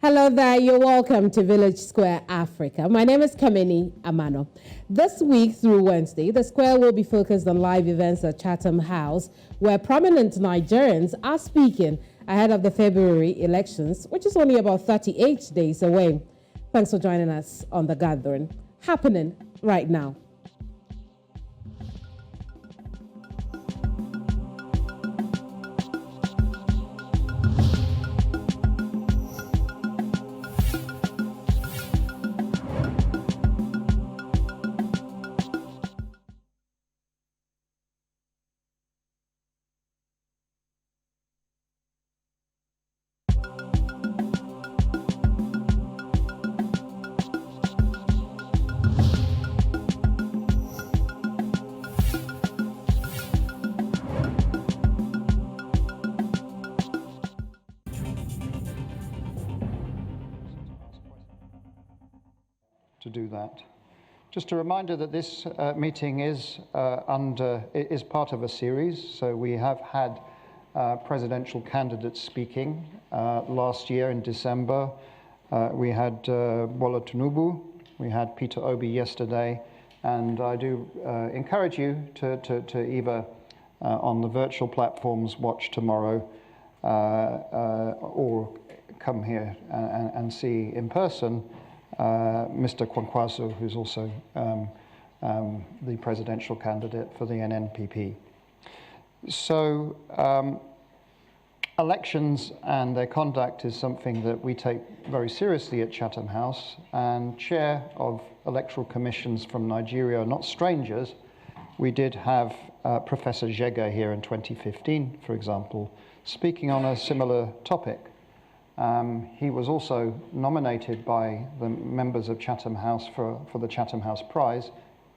Hello there, you're welcome to Village Square Africa. My name is Kamini Amano. This week through Wednesday, the square will be focused on live events at Chatham House, where prominent Nigerians are speaking ahead of the February elections, which is only about 38 days away. Thanks for joining us on The Gathering, happening right now. To do that. Just a reminder that this meeting is part of a series. So we have had presidential candidates speaking. Last year in December, we had Bola Tinubu, we had Peter Obi yesterday, and I do encourage you to either on the virtual platforms watch tomorrow or come here and see in person Mr. Kwankwaso, who's also the presidential candidate for the NNPP. So elections and their conduct is something that we take very seriously at Chatham House, and chair of electoral commissions from Nigeria are not strangers. We did have Professor Jega here in 2015, for example, speaking on a similar topic. He was also nominated by the members of Chatham House for the Chatham House Prize.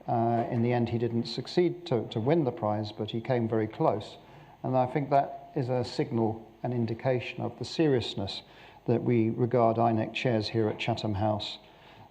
In the end, he didn't succeed to win the prize, but he came very close. And I think that is a signal, an indication of the seriousness that we regard INEC chairs here at Chatham House.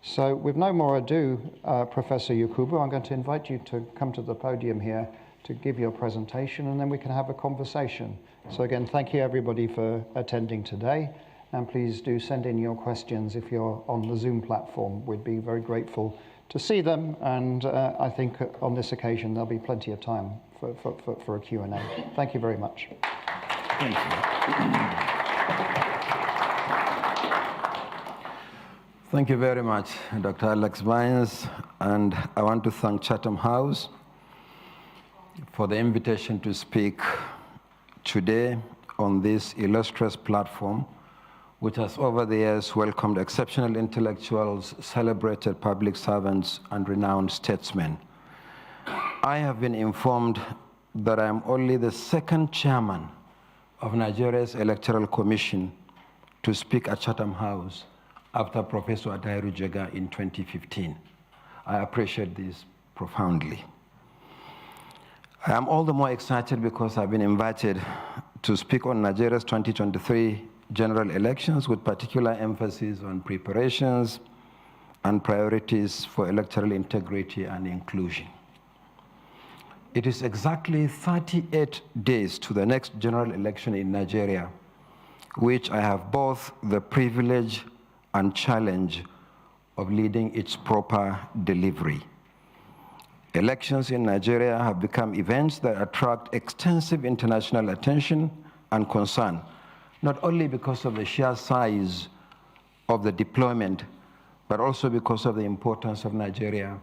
So with no more ado, Professor Yakubu, I'm going to invite you to come to the podium here to give your presentation, and then we can have a conversation. So again, thank you everybody for attending today. And please do send in your questions if you're on the Zoom platform. We'd be very grateful to see them. And I think on this occasion, there'll be plenty of time for a Q&A. Thank you very much. Thank you. Thank you very much, Dr. Alex Vines. And I want to thank Chatham House for the invitation to speak today on this illustrious platform, which has over the years welcomed exceptional intellectuals, celebrated public servants, and renowned statesmen. I have been informed that I am only the second chairman of Nigeria's Electoral Commission to speak at Chatham House after Professor Adairu Jega in 2015. I appreciate this profoundly. I am all the more excited because I've been invited to speak on Nigeria's 2023 general elections, with particular emphasis on preparations and priorities for electoral integrity and inclusion. It is exactly 38 days to the next general election in Nigeria, which I have both the privilege and challenge of leading its proper delivery. Elections in Nigeria have become events that attract extensive international attention and concern, not only because of the sheer size of the deployment, but also because of the importance of Nigeria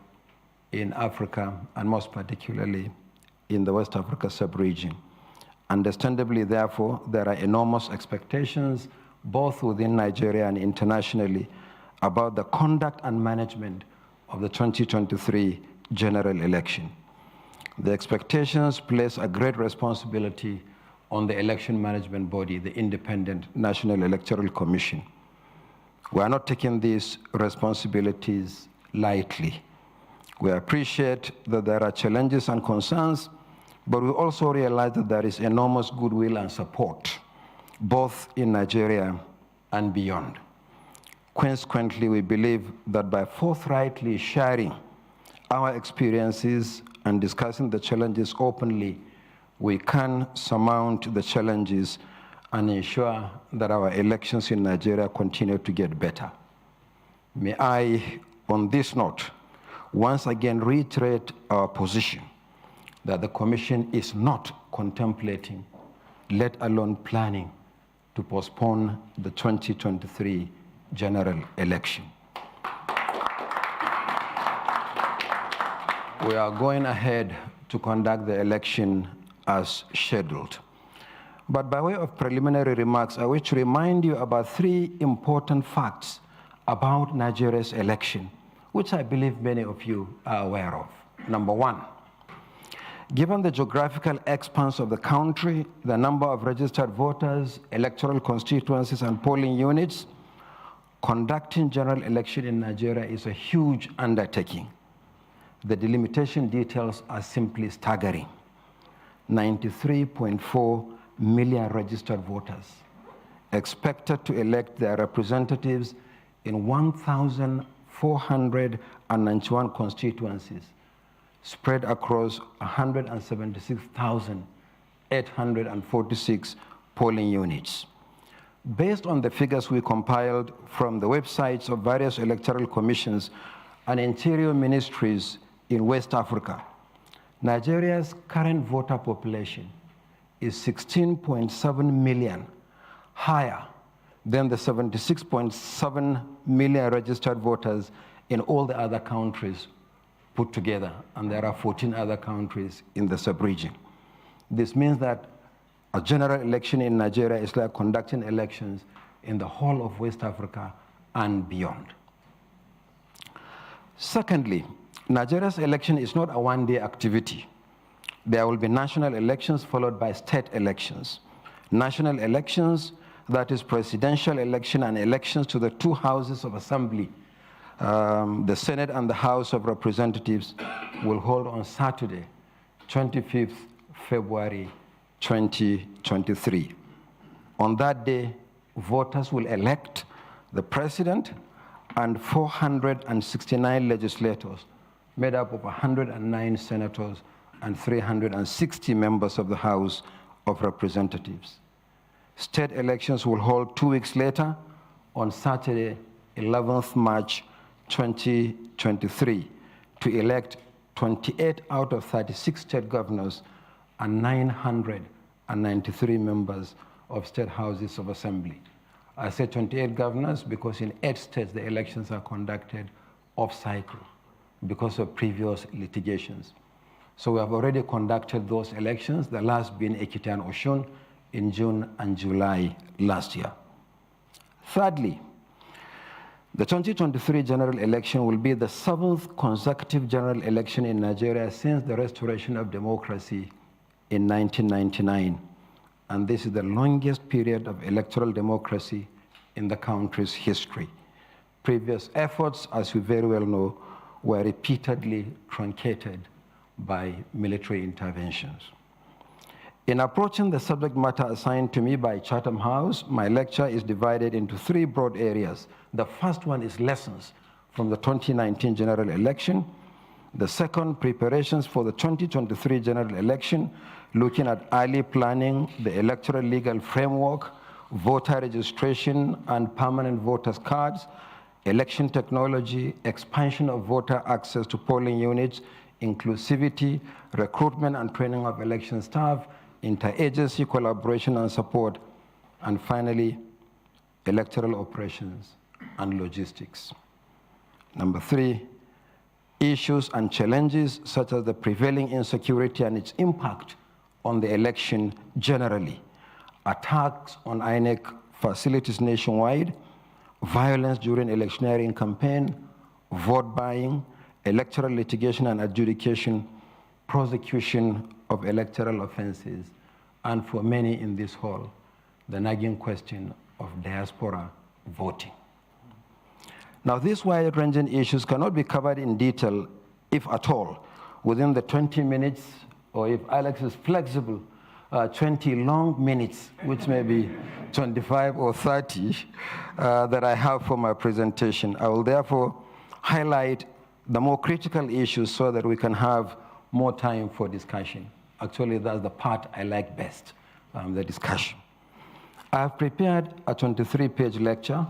in Africa, and most particularly in the West Africa sub-region. Understandably, therefore, there are enormous expectations, both within Nigeria and internationally, about the conduct and management of the 2023 general election. The expectations place a great responsibility on the election management body, the Independent National Electoral Commission. We are not taking these responsibilities lightly. We appreciate that there are challenges and concerns, but we also realize that there is enormous goodwill and support, both in Nigeria and beyond. Consequently, we believe that by forthrightly sharing our experiences and discussing the challenges openly, we can surmount the challenges and ensure that our elections in Nigeria continue to get better. May I, on this note, once again reiterate our position that the Commission is not contemplating, let alone planning, to postpone the 2023 general election. We are going ahead to conduct the election as scheduled. But by way of preliminary remarks, I wish to remind you about 3 important facts about Nigeria's election, which I believe many of you are aware of. Number 1, given the geographical expanse of the country, the number of registered voters, electoral constituencies, and polling units, conducting general election in Nigeria is a huge undertaking. The delimitation details are simply staggering. 93.4 million registered voters expected to elect their representatives in 1,491 constituencies spread across 176,846 polling units. Based on the figures we compiled from the websites of various electoral commissions and interior ministries in West Africa, Nigeria's current voter population is 16.7 million, higher than the 76.7 million registered voters in all the other countries put together, and there are 14 other countries in the sub-region. This means that a general election in Nigeria is like conducting elections in the whole of West Africa and beyond. Secondly, Nigeria's election is not a one-day activity. There will be national elections followed by state elections. National elections, that is presidential election and elections to the 2 houses of assembly, the Senate and the House of Representatives, will hold on Saturday, 25th February 2023. On that day, voters will elect the president and 469 legislators, made up of 109 senators and 360 members of the House of Representatives. State elections will hold 2 weeks later on Saturday, 11th March 2023, to elect 28 out of 36 state governors and 993 members of state houses of assembly. I say 28 governors because in 8 states the elections are conducted off-cycle because of previous litigations. So we have already conducted those elections, the last being Ekiti and Osun in June and July last year. Thirdly, the 2023 general election will be the 7th consecutive general election in Nigeria since the restoration of democracy in 1999. And this is the longest period of electoral democracy in the country's history. Previous efforts, as we very well know, were repeatedly truncated by military interventions. In approaching the subject matter assigned to me by Chatham House, my lecture is divided into 3 broad areas. The first one is lessons from the 2019 general election. The second, preparations for the 2023 general election, looking at early planning, the electoral legal framework, voter registration and permanent voters cards, election technology, expansion of voter access to polling units, inclusivity, recruitment and training of election staff, interagency collaboration and support, and finally, electoral operations and logistics. Number 3, issues and challenges such as the prevailing insecurity and its impact on the election generally, attacks on INEC facilities nationwide, violence during electioneering campaign, vote buying, electoral litigation and adjudication, prosecution of electoral offenses, and for many in this hall, the nagging question of diaspora voting. Now, these wide-ranging issues cannot be covered in detail, if at all, within the 20 minutes, or if Alex is flexible, 20 long minutes, which may be 25 or 30, that I have for my presentation. I will therefore highlight the more critical issues so that we can have more time for discussion. Actually, that's the part I like best, the discussion. I have prepared a 23-page lecture,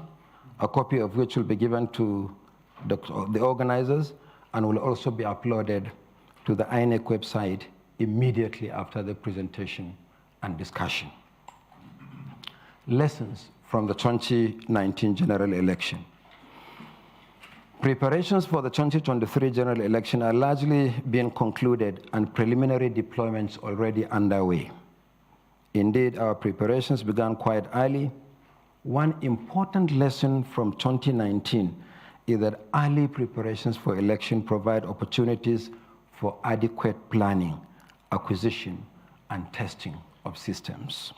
a copy of which will be given to the organizers and will also be uploaded to the INEC website immediately after the presentation and discussion. Lessons from the 2019 general election. Preparations for the 2023 general election are largely being concluded and preliminary deployments already underway. Indeed, our preparations began quite early. One important lesson from 2019 is that early preparations for election provide opportunities for adequate planning, acquisition, and testing of systems.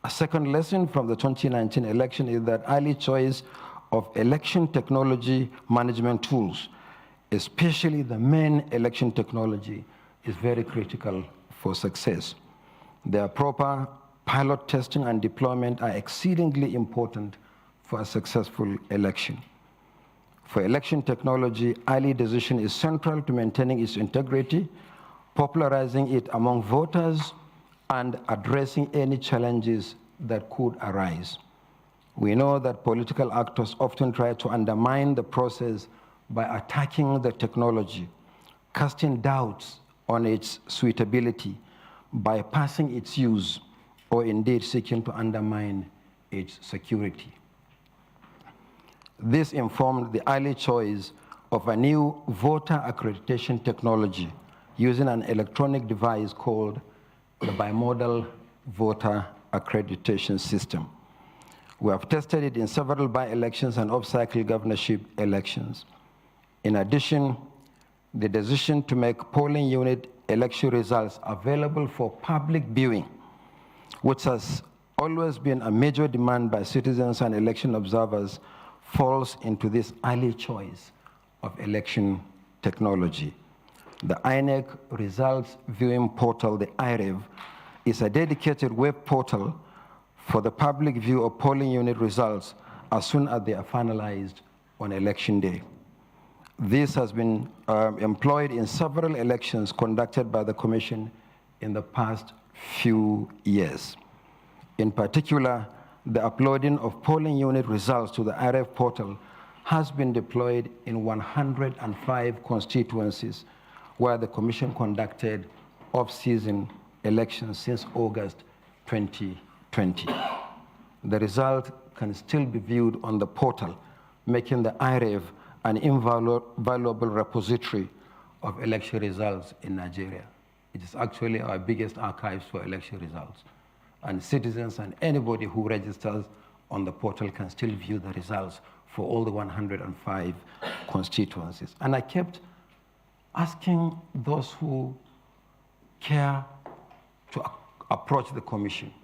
A second lesson from the 2019 election is that early choice of election technology management tools, especially the main election technology, is very critical for success. Their proper pilot testing and deployment are exceedingly important for a successful election. For election technology, early decision is central to maintaining its integrity, popularizing it among voters, and addressing any challenges that could arise. We know that political actors often try to undermine the process by attacking the technology, casting doubts on its suitability, bypassing its use, or indeed seeking to undermine its security. This informed the early choice of a new voter accreditation technology using an electronic device called the bimodal voter accreditation system. We have tested it in several by-elections and off-cycle governorship elections. In addition, the decision to make polling unit election results available for public viewing, which has always been a major demand by citizens and election observers, falls into this early choice of election technology. The INEC Results Viewing Portal, the IREV, is a dedicated web portal for the public view of polling unit results as soon as they are finalized on election day. This has been employed in several elections conducted by the Commission in the past few years. In particular, the uploading of polling unit results to the IREV portal has been deployed in 105 constituencies where the Commission conducted off-season elections since August 2020. The result can still be viewed on the portal, making the IREV an invaluable repository of election results in Nigeria. It is actually our biggest archives for election results. And citizens and anybody who registers on the portal can still view the results for all the 105 constituencies. And I kept asking those who care to approach the Commission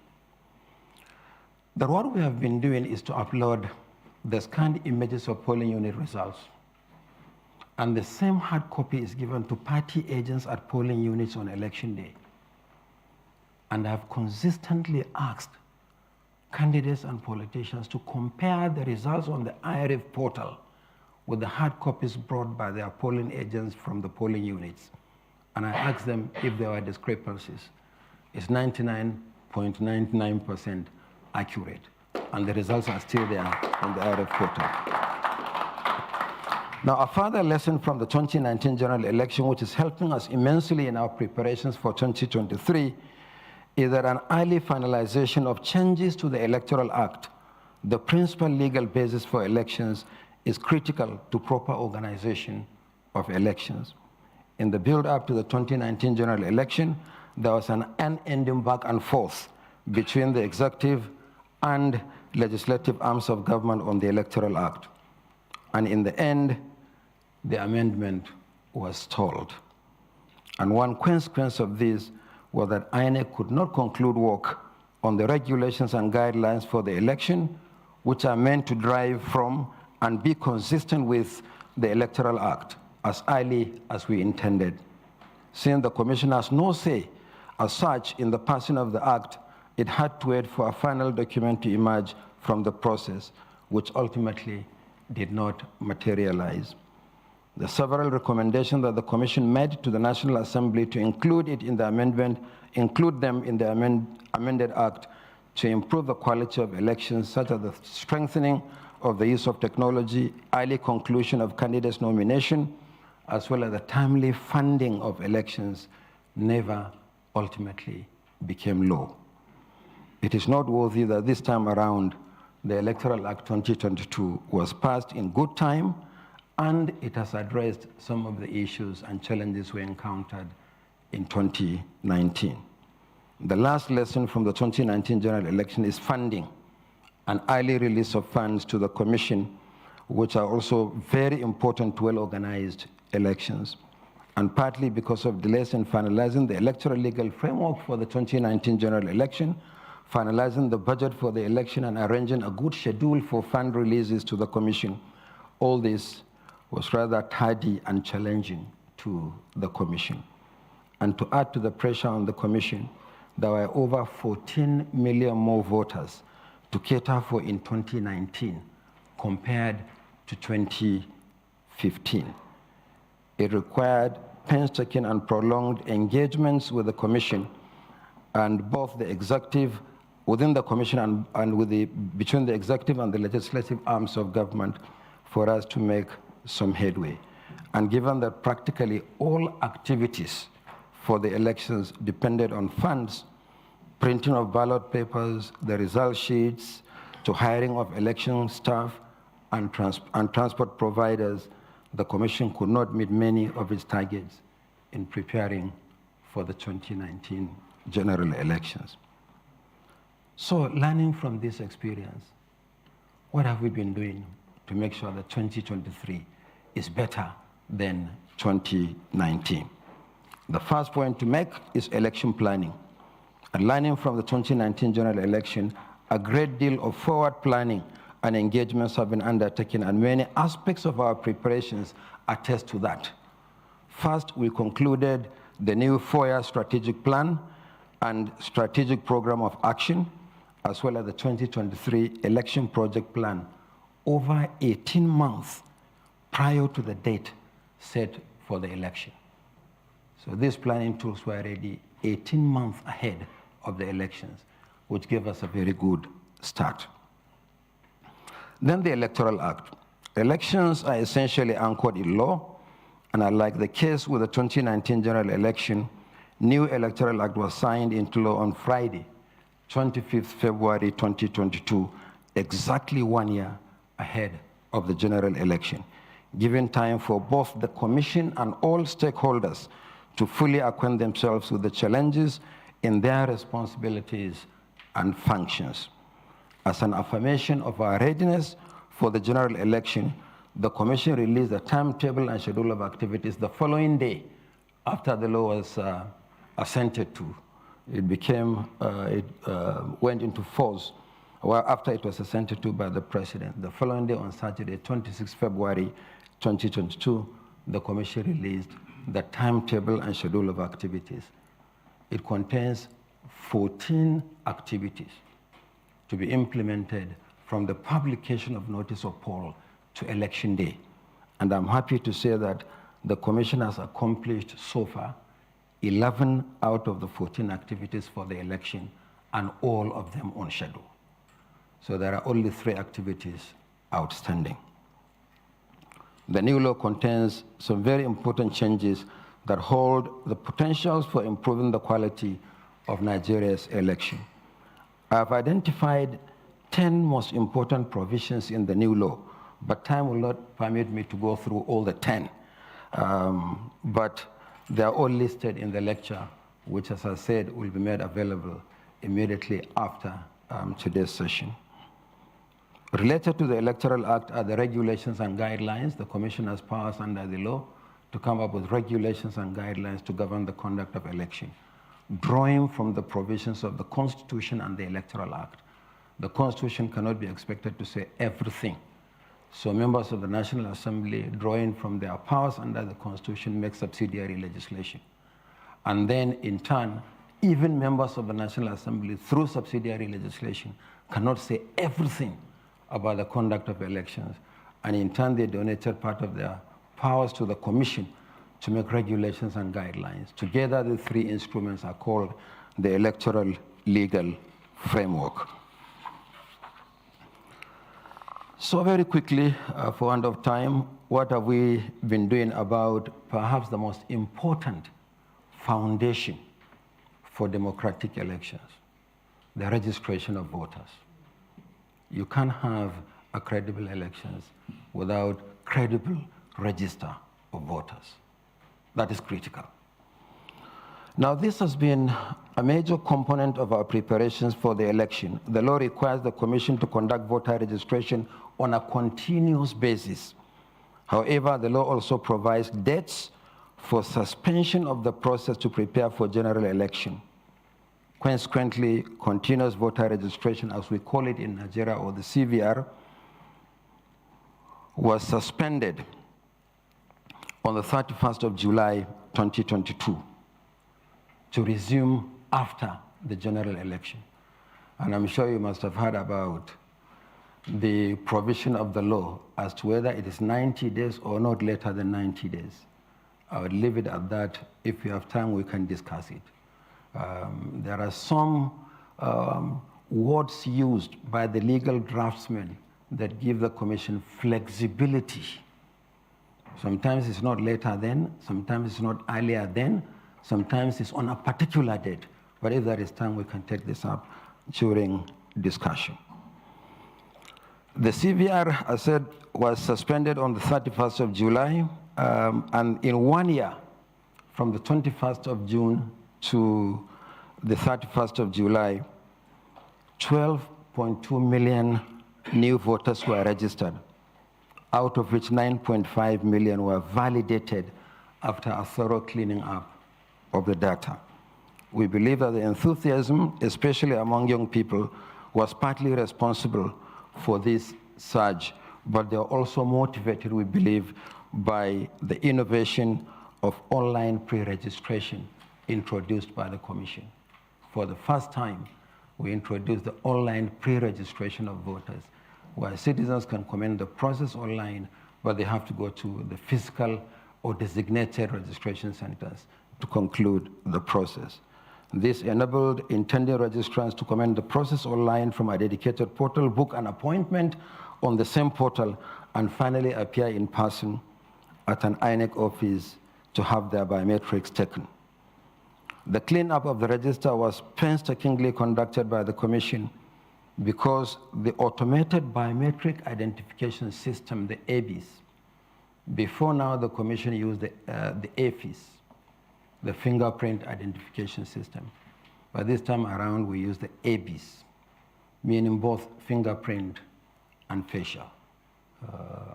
that what we have been doing is to upload the scanned images of polling unit results, and the same hard copy is given to party agents at polling units on election day. And I've consistently asked candidates and politicians to compare the results on the IREV portal with the hard copies brought by their polling agents from the polling units. And I asked them if there were discrepancies. It's 99.99% accurate, and the results are still there on the IREV portal. Now, a further lesson from the 2019 general election, which is helping us immensely in our preparations for 2023, is that an early finalization of changes to the Electoral Act, the principal legal basis for elections, is critical to proper organization of elections. In the build-up to the 2019 general election, there was an unending back and forth between the executive and legislative arms of government on the Electoral Act. And in the end, the amendment was stalled. And one consequence of this was that INEC could not conclude work on the regulations and guidelines for the election, which are meant to drive from and be consistent with the Electoral Act as early as we intended. Since the Commission has no say as such in the passing of the Act, it had to wait for a final document to emerge from the process, which ultimately did not materialize. The several recommendations that the Commission made to the National Assembly to include them in the amended Act to improve the quality of elections, such as the strengthening of the use of technology, early conclusion of candidates' nomination, as well as the timely funding of elections, never ultimately became law. It is noteworthy that this time around, the Electoral Act 2022 was passed in good time, and it has addressed some of the issues and challenges we encountered in 2019. The last lesson from the 2019 general election is funding, an early release of funds to the Commission, which are also very important to well-organized elections. And partly because of delays in finalizing the electoral legal framework for the 2019 general election, finalizing the budget for the election, and arranging a good schedule for fund releases to the Commission, all this was rather tardy and challenging to the Commission. And to add to the pressure on the Commission, there were over 14 million more voters to cater for in 2019 compared to 2015. It required painstaking and prolonged engagements with the Commission, and both the executive, within the Commission and between the executive and the legislative arms of government, for us to make some headway. And given that practically all activities for the elections depended on funds, printing of ballot papers, the result sheets, to hiring of election staff and transport providers, the Commission could not meet many of its targets in preparing for the 2019 general elections. So, learning from this experience, what have we been doing to make sure that 2023 is better than 2019? The first point to make is election planning. And learning from the 2019 general election, a great deal of forward planning and engagements have been undertaken, and many aspects of our preparations attest to that. First, we concluded the new 4-year strategic plan and strategic program of action, as well as the 2023 election project plan, over 18 months prior to the date set for the election. So these planning tools were ready 18 months ahead of the elections, which gave us a very good start. Then the Electoral Act. Elections are essentially anchored in law, and unlike the case with the 2019 general election, new Electoral Act was signed into law on Friday, 25th February 2022, exactly 1 year ahead of the general election, giving time for both the Commission and all stakeholders to fully acquaint themselves with the challenges in their responsibilities and functions. As an affirmation of our readiness for the general election, the Commission released a timetable and schedule of activities the following day after the law was assented to. It went into force after it was assented to by the President. The following day, on Saturday, 26 February 2022, the Commission released the timetable and schedule of activities. It contains 14 activities to be implemented from the publication of notice of poll to election day. And I'm happy to say that the Commission has accomplished so far 11 out of the 14 activities for the election, and all of them on schedule. So there are only 3 activities outstanding. The new law contains some very important changes that hold the potentials for improving the quality of Nigeria's election. I've identified 10 most important provisions in the new law, but time will not permit me to go through all the 10. But they are all listed in the lecture, which, as I said, will be made available immediately after today's session. Related to the Electoral Act are the regulations and guidelines. The Commission has powers under the law to come up with regulations and guidelines to govern the conduct of election, drawing from the provisions of the Constitution and the Electoral Act. The Constitution cannot be expected to say everything. So members of the National Assembly, drawing from their powers under the Constitution, make subsidiary legislation. And then, in turn, even members of the National Assembly, through subsidiary legislation, cannot say everything about the conduct of elections. And in turn, they donated part of their powers to the Commission to make regulations and guidelines. Together, the 3 instruments are called the electoral legal framework. So very quickly, for want of time, what have we been doing about perhaps the most important foundation for democratic elections, the registration of voters. You can't have a credible elections without credible register of voters. That is critical. Now, this has been a major component of our preparations for the election. The law requires the Commission to conduct voter registration on a continuous basis. However, the law also provides dates for suspension of the process to prepare for general election. Consequently, continuous voter registration, as we call it in Nigeria, or the CVR, was suspended on the 31st of July, 2022, to resume after the general election. And I'm sure you must have heard about the provision of the law as to whether it is 90 days or not later than 90 days. I would leave it at that. If we have time, we can discuss it. There are some words used by the legal draftsmen that give the Commission flexibility. Sometimes it's not later than, sometimes it's not earlier than, sometimes it's on a particular date. But if there is time, we can take this up during discussion. The CVR, I said, was suspended on the 31st of July, and in 1 year, from the 21st of June to the 31st of July, 12.2 million new voters were registered, out of which 9.5 million were validated after a thorough cleaning up of the data. We believe that the enthusiasm, especially among young people, was partly responsible for this surge, but they are also motivated, we believe, by the innovation of online pre-registration introduced by the Commission. For the first time, we introduced the online pre-registration of voters, where citizens can commence the process online, but they have to go to the physical or designated registration centers to conclude the process. This enabled intending registrants to commence the process online from a dedicated portal, book an appointment on the same portal, and finally appear in person at an INEC office to have their biometrics taken. The cleanup of the register was painstakingly conducted by the Commission because the automated biometric identification system, the ABIS, before now the Commission used the AFIS, the fingerprint identification system. But this time around, we use the ABIS, meaning both fingerprint and facial.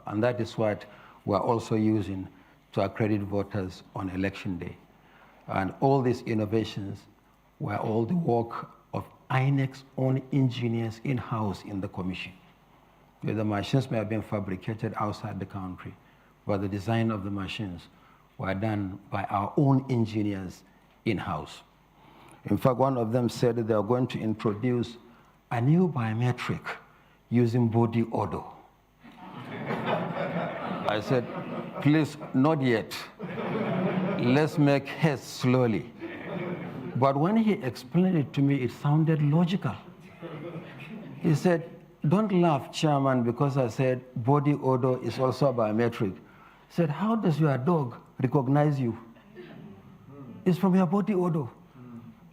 And that is what we're also using to accredit voters on election day. And all these innovations were all the work of INEC's own engineers in-house in the Commission. The machines may have been fabricated outside the country, but the design of the machines were done by our own engineers in-house. In fact, one of them said they are going to introduce a new biometric using body odor. I said, please, not yet. Let's make haste slowly. But when he explained it to me, it sounded logical. He said, don't laugh, Chairman, because I said body odor is also a biometric. He said, how does your dog recognize you? It's from your body odor.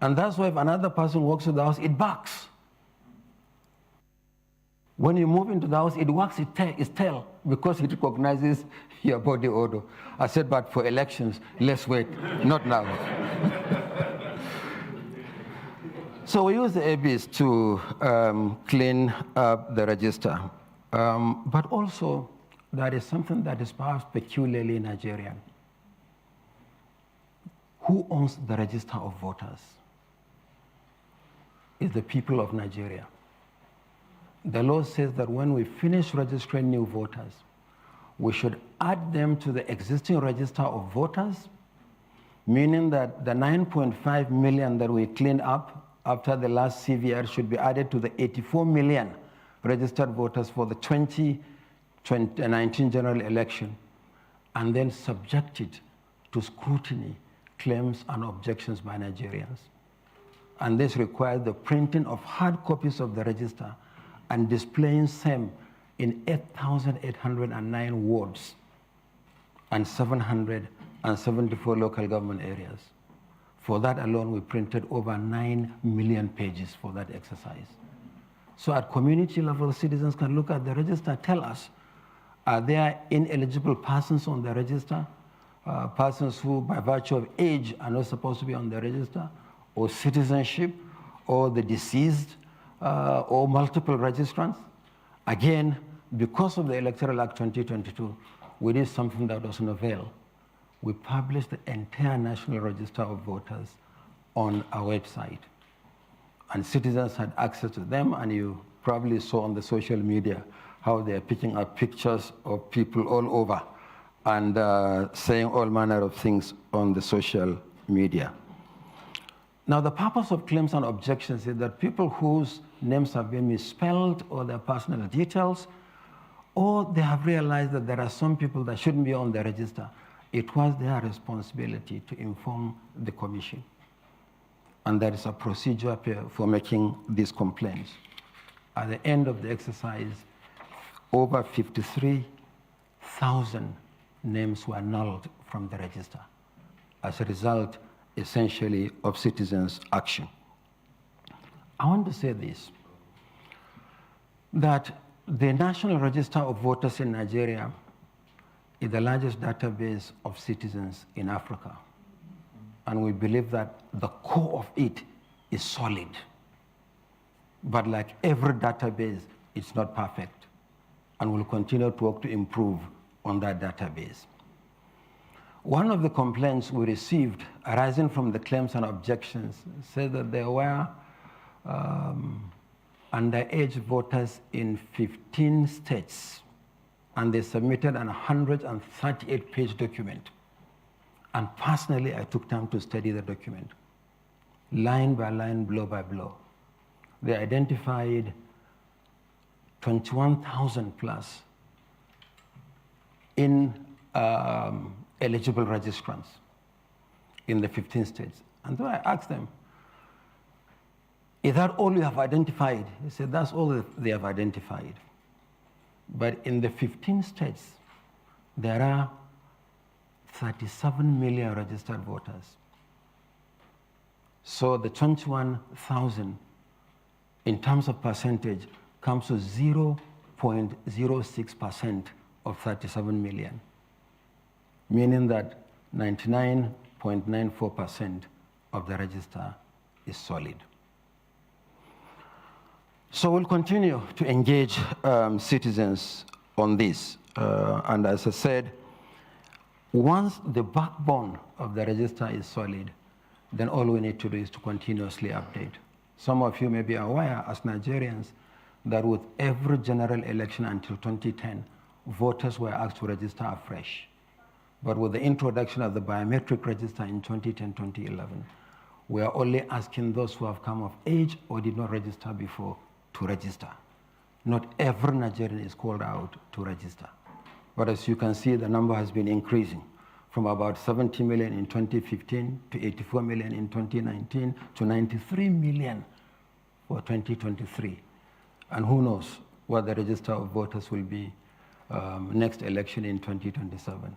And that's why if another person walks to the house, it barks. When you move into the house, it wags its tail because it recognizes your body odor. I said, but for elections, let's wait, not now. So we use the ABIS to clean up the register. But also, there is something that is perhaps peculiarly Nigerian. Who owns the register of voters? It's the people of Nigeria. The law says that when we finish registering new voters, we should add them to the existing register of voters, meaning that the 9.5 million that we cleaned up after the last CVR should be added to the 84 million registered voters for the 2019 general election, and then subjected to scrutiny, claims, and objections by Nigerians. And this requires the printing of hard copies of the register and displaying same in 8,809 wards and 774 local government areas. For that alone, we printed over 9 million pages for that exercise. So at community level, citizens can look at the register, tell us, are there ineligible persons on the register? Persons who, by virtue of age, are not supposed to be on the register, or citizenship, or the deceased, or multiple registrants? Again, because of the Electoral Act 2022, we did something that was novel. We published the entire National Register of Voters on our website. And citizens had access to them, and you probably saw on the social media how they're picking up pictures of people all over and saying all manner of things on the social media. Now, the purpose of claims and objections is that people whose names have been misspelled or their personal details, or they have realized that there are some people that shouldn't be on the register, it was their responsibility to inform the commission. And there is a procedure for making these complaints. At the end of the exercise, over 53,000 names were annulled from the register as a result, essentially, of citizens' action. I want to say this, that the National Register of Voters in Nigeria is the largest database of citizens in Africa. And we believe that the core of it is solid. But like every database, it's not perfect. And we'll continue to work to improve on that database. One of the complaints we received arising from the claims and objections said that there were underage voters in 15 states, and they submitted an 138-page document. And personally, I took time to study the document, line by line, blow by blow. They identified 21,000 plus in eligible registrants in the 15 states. And so I asked them, is that all you have identified? He said, that's all that they have identified. But in the 15 states, there are 37 million registered voters. So the 21,000, in terms of percentage, comes to 0.06% of 37 million, meaning that 99.94% of the register is solid. So we'll continue to engage citizens on this. And as I said, once the backbone of the register is solid, then all we need to do is to continuously update. Some of you may be aware, as Nigerians, that with every general election until 2010, voters were asked to register afresh. But with the introduction of the biometric register in 2010-2011, we are only asking those who have come of age or did not register before to register. Not every Nigerian is called out to register. But as you can see, the number has been increasing from about 70 million in 2015 to 84 million in 2019 to 93 million for 2023. And who knows what the register of voters will be next election in 2027.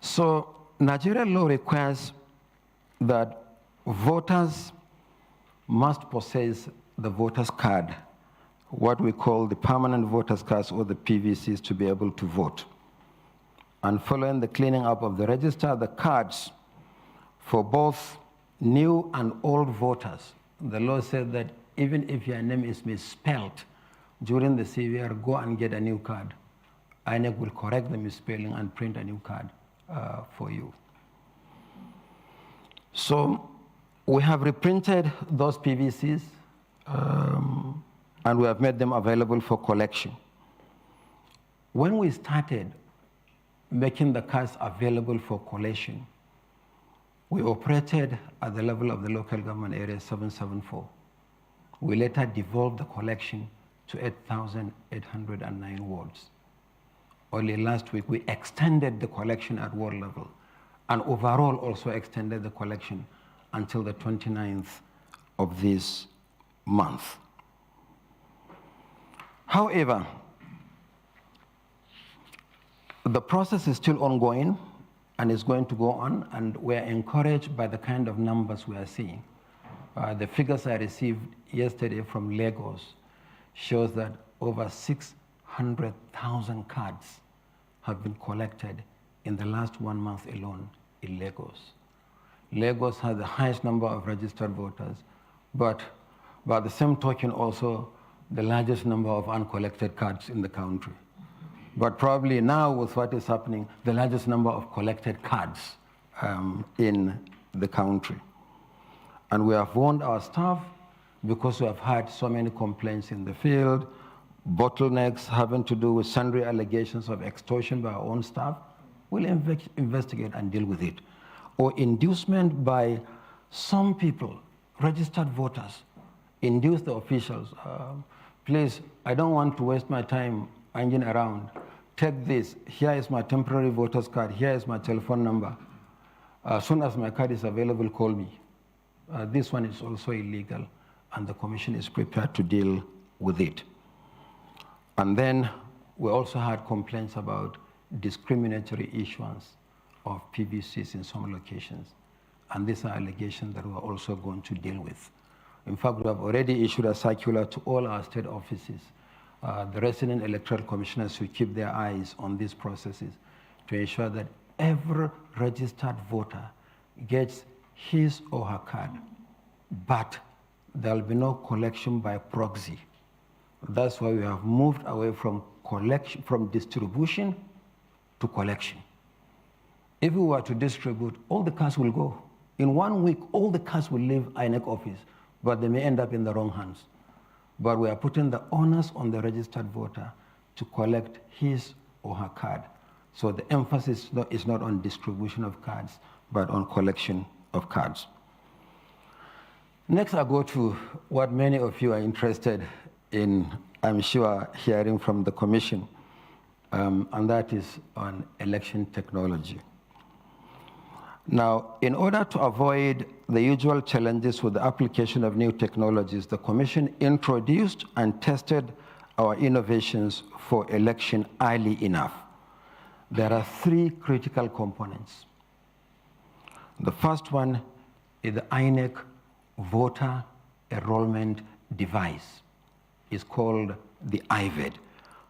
So Nigerian law requires that voters must possess the voter's card, what we call the permanent voter's cards or the PVCs, to be able to vote. And following the cleaning up of the register, the cards for both new and old voters, the law said that even if your name is misspelled during the CVR, go and get a new card. INEC will correct the misspelling and print a new card for you. So we have reprinted those PVCs and we have made them available for collection. When we started making the cards available for collection, we operated at the level of the local government area 774. We later devolved the collection to 8,809 wards. Only last week, we extended the collection at ward level, and overall also extended the collection until the 29th of this month. However, the process is still ongoing and is going to go on, and we're encouraged by the kind of numbers we are seeing. The figures I received yesterday from Lagos shows that over 600,000 cards have been collected in the last 1 month alone in Lagos. Lagos has the highest number of registered voters, but by the same token also the largest number of uncollected cards in the country. But probably now with what is happening, the largest number of collected cards in the country. And we have warned our staff, because we have had so many complaints in the field, bottlenecks having to do with sundry allegations of extortion by our own staff, we'll investigate and deal with it. Or inducement by some people, registered voters, induce the officials. Please, I don't want to waste my time hanging around. Take this, here is my temporary voter's card, here is my telephone number. As soon as my card is available, call me. This one is also illegal, and the Commission is prepared to deal with it. And then we also had complaints about discriminatory issuance of PVCs in some locations. And these are allegations that we're also going to deal with. In fact, we have already issued a circular to all our state offices. The resident electoral commissioners should keep their eyes on these processes to ensure that every registered voter gets his or her card, but there will be no collection by proxy. That's why we have moved away from distribution to collection. If we were to distribute, all the cards will go. In 1 week, all the cards will leave INEC office, but they may end up in the wrong hands. But we are putting the onus on the registered voter to collect his or her card. So the emphasis is not on distribution of cards, but on collection of cards. Next, I go to what many of you are interested in, I'm sure, hearing from the Commission, and that is on election technology. Now, in order to avoid the usual challenges with the application of new technologies, the Commission introduced and tested our innovations for election early enough. There are 3 critical components. The first one is the INEC voter enrollment device. It's called the IVED,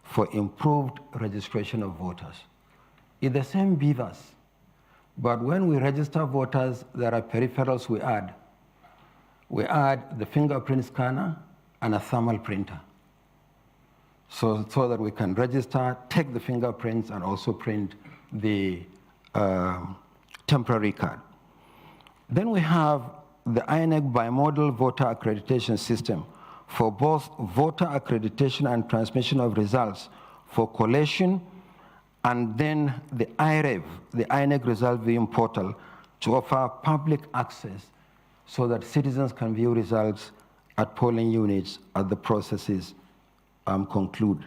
for improved registration of voters. It's the same beavers, but when we register voters, there are peripherals we add. We add the fingerprint scanner and a thermal printer. So that we can register, take the fingerprints, and also print the temporary card. Then we have the INEC bimodal voter accreditation system for both voter accreditation and transmission of results for collation, and then the IREV, the INEC Result Viewing Portal, to offer public access so that citizens can view results at polling units as the processes conclude.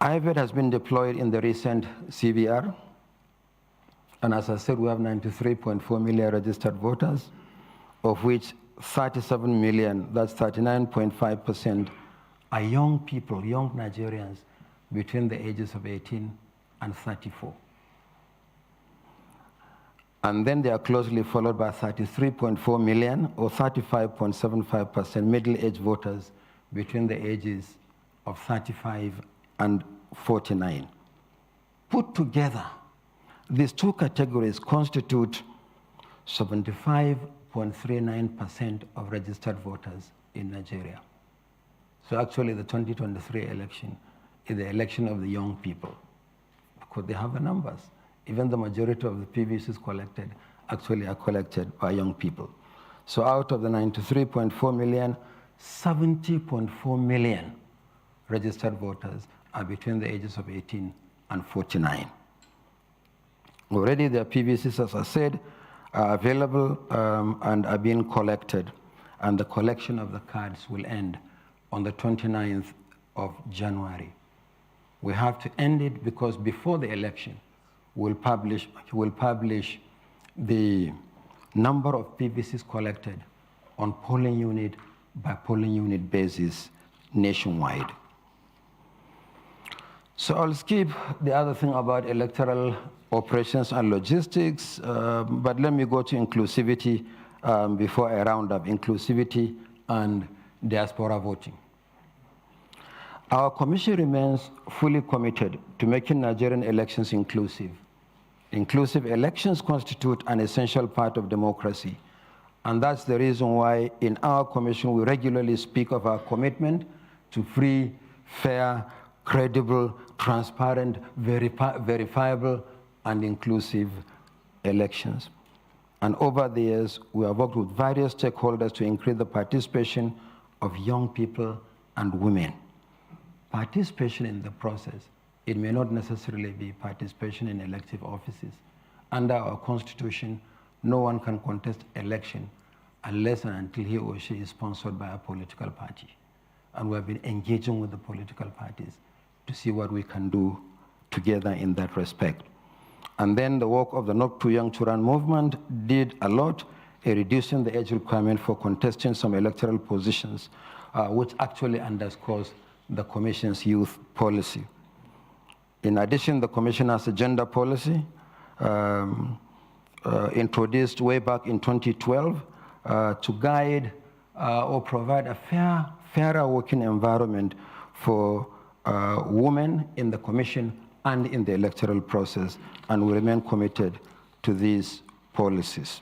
IVED has been deployed in the recent CVR, and as I said, we have 93.4 million registered voters, of which 37 million, that's 39.5%, are young people, young Nigerians between the ages of 18 and 34. And then they are closely followed by 33.4 million, or 35.75% middle-aged voters between the ages of 35 and 49. Put together, these 2 categories constitute 75.39% of registered voters in Nigeria. So actually the 2023 election is the election of the young people, because they have the numbers. Even the majority of the PVCs collected actually are collected by young people. So out of the 93.4 million, 70.4 million registered voters are between the ages of 18 and 49. Already the PVCs, as I said, are available and are being collected, and the collection of the cards will end on the 29th of January. We have to end it because before the election, will publish the number of PVCs collected on polling unit by polling unit basis nationwide. So I'll skip the other thing about electoral operations and logistics, but let me go to inclusivity before I round up, inclusivity and diaspora voting. Our commission remains fully committed to making Nigerian elections inclusive. Inclusive elections constitute an essential part of democracy, and that's the reason why in our commission we regularly speak of our commitment to free, fair, credible, transparent, verifiable, and inclusive elections. And over the years, we have worked with various stakeholders to increase the participation of young people and women. Participation in the process, it may not necessarily be participation in elective offices. Under our constitution, no one can contest election unless and until he or she is sponsored by a political party. And we have been engaging with the political parties to see what we can do together in that respect. And then the work of the Not Too Young to Run movement did a lot in reducing the age requirement for contesting some electoral positions, which actually underscores the Commission's youth policy. In addition, the Commission has a gender policy introduced way back in 2012 to guide or provide a fairer working environment for women in the Commission and in the electoral process, and we remain committed to these policies.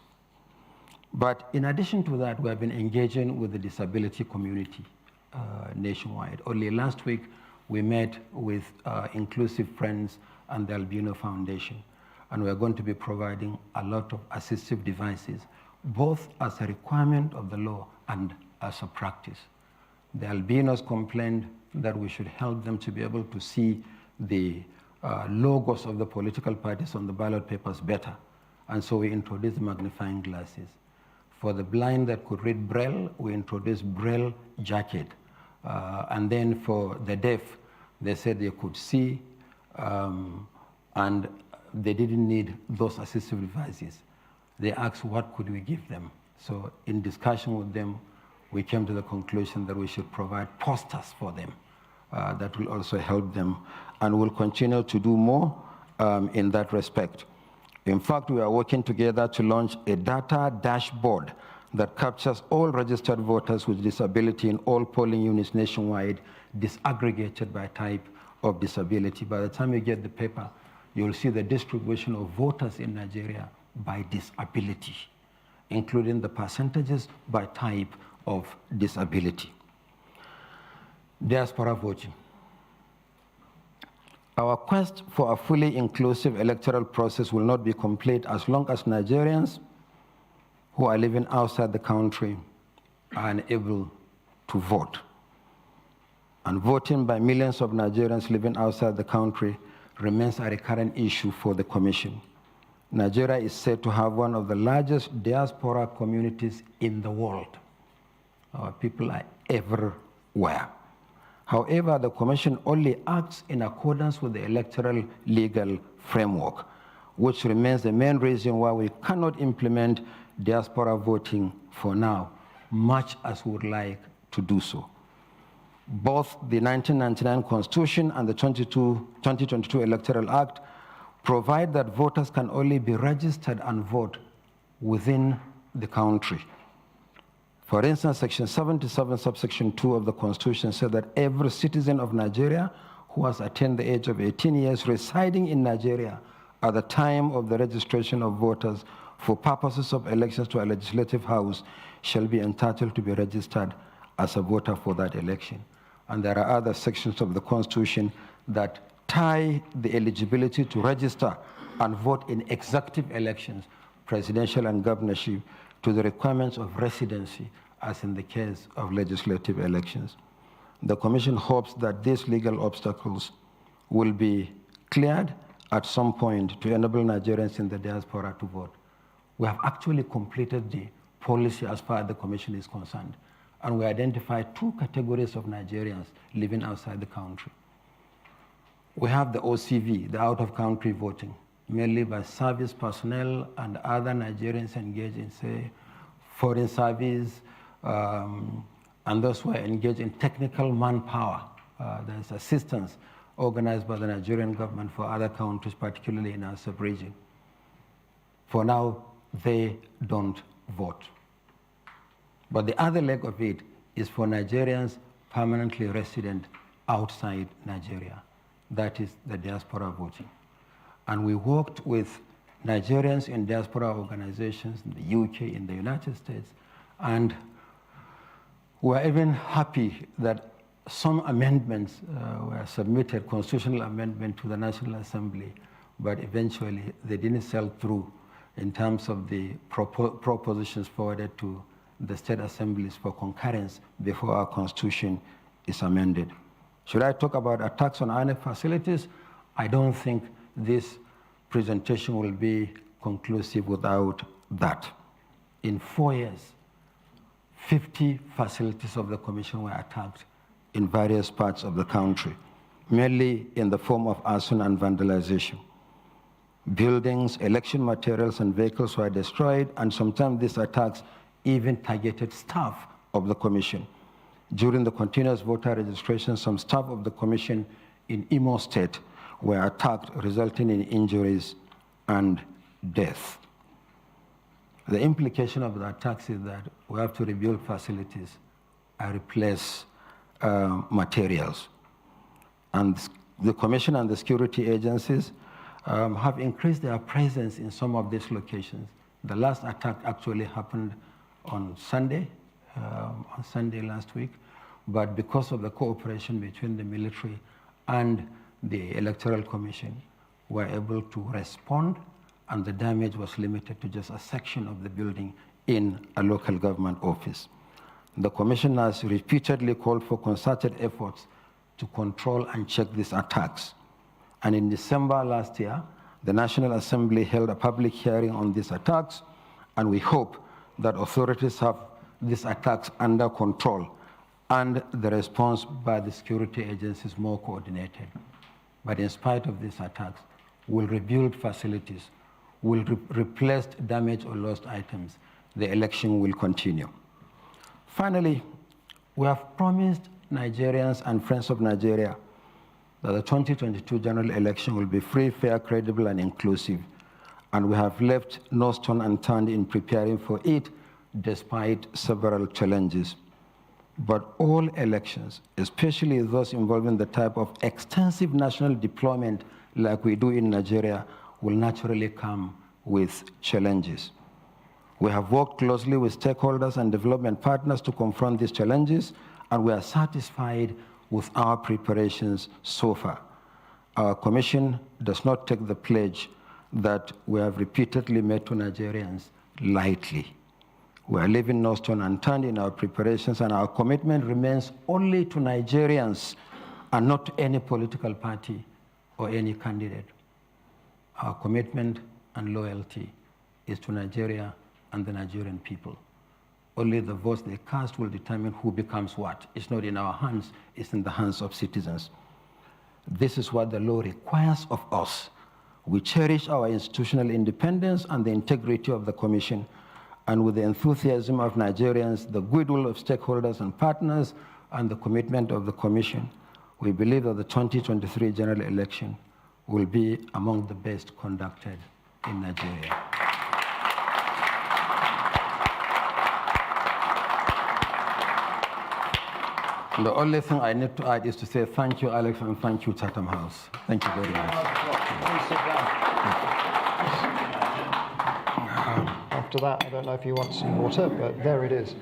But in addition to that, we have been engaging with the disability community nationwide. Only last week, we met with Inclusive Friends and the Albino Foundation, and we are going to be providing a lot of assistive devices, both as a requirement of the law and as a practice. The albinos complained that we should help them to be able to see the logos of the political parties on the ballot papers better, and so we introduced magnifying glasses. For the blind that could read Braille, we introduced Braille jacket. And then for the deaf, they said they could see and they didn't need those assistive devices. They asked what could we give them. So in discussion with them, we came to the conclusion that we should provide posters for them that will also help them, and we'll continue to do more in that respect. In fact, we are working together to launch a data dashboard that captures all registered voters with disability in all polling units nationwide, disaggregated by type of disability. By the time you get the paper, you'll see the distribution of voters in Nigeria by disability, including the percentages by type of disability. Diaspora voting. Our quest for a fully inclusive electoral process will not be complete as long as Nigerians who are living outside the country are unable to vote. And voting by millions of Nigerians living outside the country remains a recurrent issue for the Commission. Nigeria is said to have one of the largest diaspora communities in the world. Our people are everywhere. However, the Commission only acts in accordance with the electoral legal framework, which remains the main reason why we cannot implement diaspora voting for now, much as we would like to do so. Both the 1999 Constitution and the 2022 Electoral Act provide that voters can only be registered and vote within the country. For instance, Section 77, subsection 2 of the Constitution said that every citizen of Nigeria who has attained the age of 18 years residing in Nigeria at the time of the registration of voters for purposes of elections to a legislative house shall be entitled to be registered as a voter for that election. And there are other sections of the Constitution that tie the eligibility to register and vote in executive elections, presidential and governorship, to the requirements of residency, as in the case of legislative elections. The Commission hopes that these legal obstacles will be cleared at some point to enable Nigerians in the diaspora to vote. We have actually completed the policy as far as the Commission is concerned, and we identified two categories of Nigerians living outside the country. We have the OCV, the out-of-country voting. mainly by service personnel and other Nigerians engaged in, say, foreign service, and those who are engaged in technical manpower. There's assistance organized by the Nigerian government for other countries, particularly in our sub-region. For now, they don't vote. But the other leg of it is for Nigerians permanently resident outside Nigeria. That is the diaspora voting. And we worked with Nigerians in diaspora organizations in the UK, in the United States, and we're even happy that some amendments were submitted, constitutional amendment to the National Assembly, but eventually they didn't sell through in terms of the propositions forwarded to the state assemblies for concurrence before our constitution is amended. Should I talk about attacks on INEC facilities? I don't think this presentation will be conclusive without that. In 4 years, 50 facilities of the commission were attacked in various parts of the country, mainly in the form of arson and vandalization. Buildings, election materials, and vehicles were destroyed, and sometimes these attacks even targeted staff of the commission. During the continuous voter registration, some staff of the commission in Imo State were attacked, resulting in injuries and death. The implication of the attacks is that we have to rebuild facilities and replace materials. And the commission and the security agencies have increased their presence in some of these locations. The last attack actually happened on Sunday last week, but because of the cooperation between the military and the Electoral Commission, were able to respond, and the damage was limited to just a section of the building in a local government office. The Commission has repeatedly called for concerted efforts to control and check these attacks. And in December last year, the National Assembly held a public hearing on these attacks, and we hope that authorities have these attacks under control and the response by the security agencies more coordinated. But in spite of these attacks, we'll rebuild facilities, we'll replace damaged or lost items. The election will continue. Finally, we have promised Nigerians and friends of Nigeria that the 2022 general election will be free, fair, credible, and inclusive. And we have left no stone unturned in preparing for it, despite several challenges. But all elections, especially those involving the type of extensive national deployment like we do in Nigeria, will naturally come with challenges. We have worked closely with stakeholders and development partners to confront these challenges, and we are satisfied with our preparations so far. Our commission does not take the pledge that we have repeatedly made to Nigerians lightly. We are leaving no stone unturned in our preparations, and our commitment remains only to Nigerians and not to any political party or any candidate. Our commitment and loyalty is to Nigeria and the Nigerian people. Only the votes they cast will determine who becomes what. It's not in our hands, it's in the hands of citizens. This is what the law requires of us. We cherish our institutional independence and the integrity of the Commission, and with the enthusiasm of Nigerians, the goodwill of stakeholders and partners, and the commitment of the Commission, we believe that the 2023 general election will be among the best conducted in Nigeria. The only thing I need to add is to say thank you, Alex, and thank you, Chatham House. Thank you very much. Please sit down. After that, I don't know if you want some water, but there it is.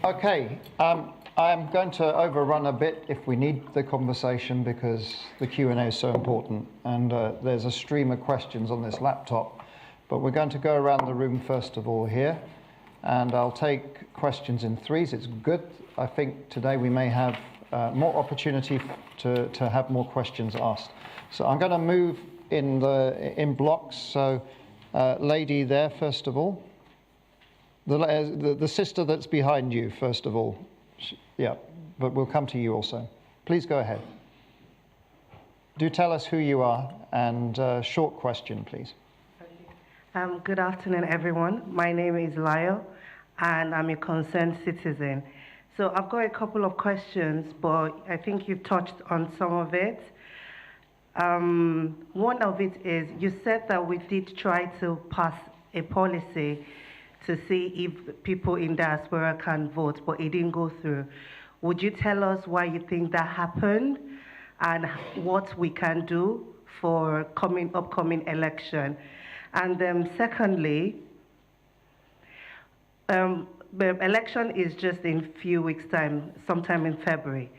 Okay, I'm going to overrun a bit if we need the conversation because the Q&A is so important, and there's a stream of questions on this laptop. But we're going to go around the room first of all here, and I'll take questions in threes. It's good. I think today we may have more opportunity to have more questions asked. So I'm going to move in blocks. So lady there, first of all. The sister that's behind you, first of all. Yeah, but we'll come to you also. Please go ahead. Do tell us who you are and short question, please. Good afternoon, everyone. My name is Lyle, and I'm a concerned citizen. So I've got a couple of questions, but I think you've touched on some of it. One of it is, you said that we did try to pass a policy to see if people in diaspora can vote, but it didn't go through. Would you tell us why you think that happened and what we can do for upcoming election? And then secondly, the election is just in a few weeks' time, sometime in February.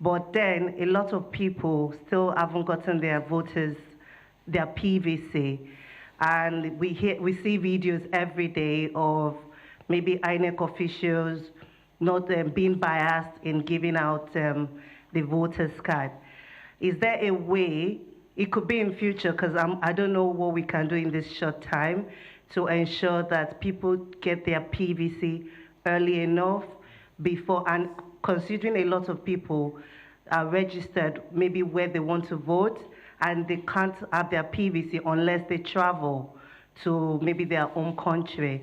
But then a lot of people still haven't gotten their their PVC. And we see videos every day of maybe INEC officials not being biased in giving out the voters' card. Is there a way, it could be in future, because I don't know what we can do in this short time to ensure that people get their PVC early enough before, and considering a lot of people are registered maybe where they want to vote, and they can't have their PVC unless they travel to maybe their home country,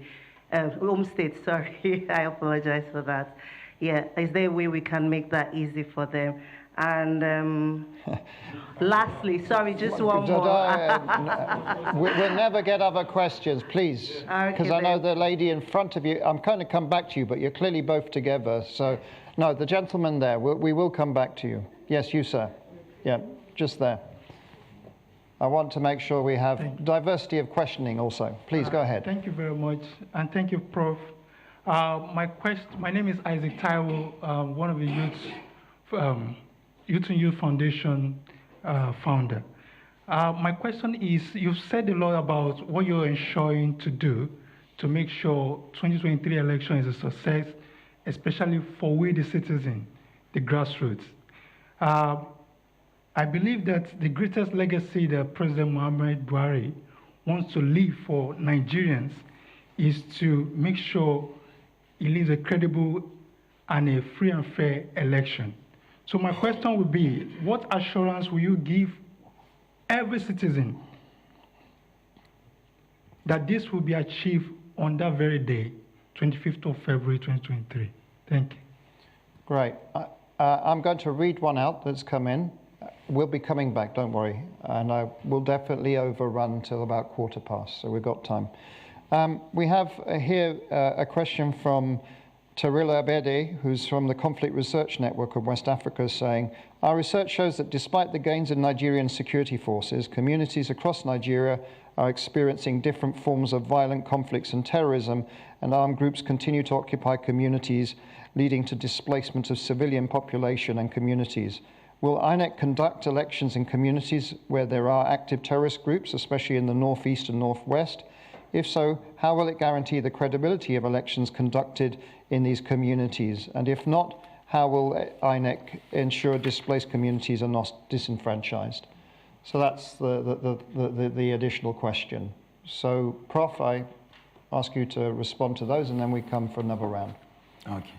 home state, sorry, I apologize for that. Yeah, is there a way we can make that easy for them? And lastly, sorry, just one more. We'll never get other questions, please. Because I know the lady in front of you, I'm going to come back to you, but you're clearly both together. So, no, the gentleman there, we will come back to you. Yes, you, sir. Yeah, just there. I want to make sure we have diversity of questioning also. Please go ahead. Thank you very much, and thank you, Prof. My name is Isaac Taiwo, one of the Youth and Youth Foundation founder. My question is, you've said a lot about what you're ensuring to do to make sure 2023 election is a success, especially for we the citizen, the grassroots. I believe that the greatest legacy that President Muhammad Buhari wants to leave for Nigerians is to make sure he leads a credible and a free and fair election. So my question would be, what assurance will you give every citizen that this will be achieved on that very day, 25th of February, 2023? Thank you. Great. I'm going to read one out that's come in. We'll be coming back, don't worry. And I will definitely overrun till about 1:15, so we've got time. We have here a question from Tarila Abede, who's from the Conflict Research Network of West Africa, saying, our research shows that despite the gains in Nigerian security forces, communities across Nigeria are experiencing different forms of violent conflicts and terrorism, and armed groups continue to occupy communities, leading to displacement of civilian population and communities. Will INEC conduct elections in communities where there are active terrorist groups, especially in the northeast and northwest? If so, how will it guarantee the credibility of elections conducted in these communities? And if not, how will INEC ensure displaced communities are not disenfranchised? So that's the additional question. So, Prof, I ask you to respond to those, and then we come for another round. Okay.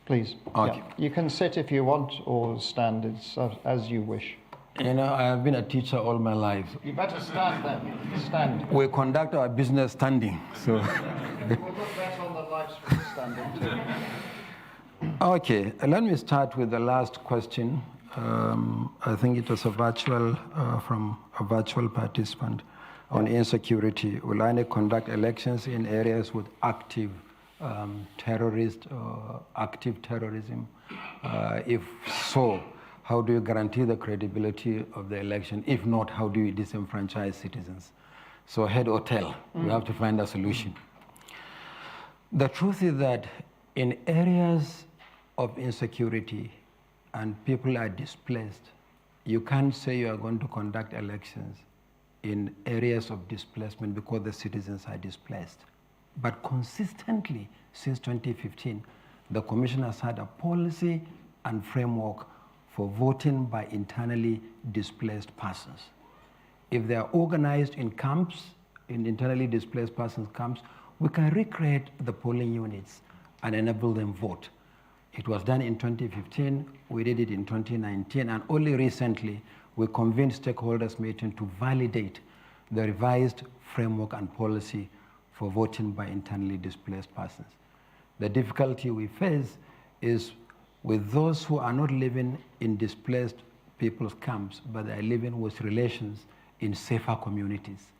Please. Okay. Yeah. You can sit if you want, or stand. It's as you wish. You know, I have been a teacher all my life. You better stand then. Stand. We conduct our business standing. So. We'll put that on the live stream standing too. Okay, let me start with the last question. I think it was a virtual from a virtual participant on insecurity. Will INEC conduct elections in areas with active active terrorism? If so, how do you guarantee the credibility of the election? If not, how do you disenfranchise citizens? So head or tail, we have to find a solution. The truth is that in areas of insecurity and people are displaced, you can't say you are going to conduct elections in areas of displacement because the citizens are displaced. But consistently, since 2015, the Commission has had a policy and framework for voting by internally displaced persons. If they are organized in camps, in internally displaced persons camps, we can recreate the polling units and enable them vote. It was done in 2015, we did it in 2019, and only recently we convened stakeholders meeting to validate the revised framework and policy for voting by internally displaced persons. The difficulty we face is with those who are not living in displaced people's camps, but they are living with relations in safer communities.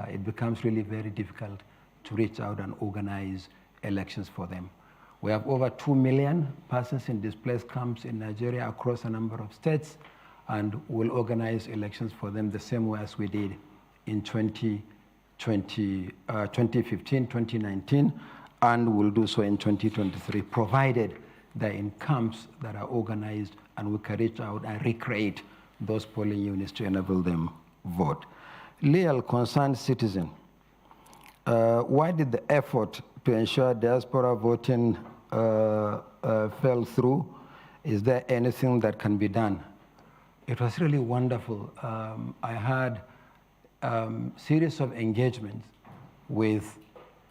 It becomes really very difficult to reach out and organize elections for them. We have over 2 million persons in displaced camps in Nigeria across a number of states, and we'll organize elections for them the same way as we did in 2015, 2019, and we'll do so in 2023, provided they're in camps that are organized and we can reach out and recreate those polling units to enable them vote. Leal, concerned citizen, why did the effort to ensure diaspora voting fell through? Is there anything that can be done? It was really wonderful. I had series of engagements with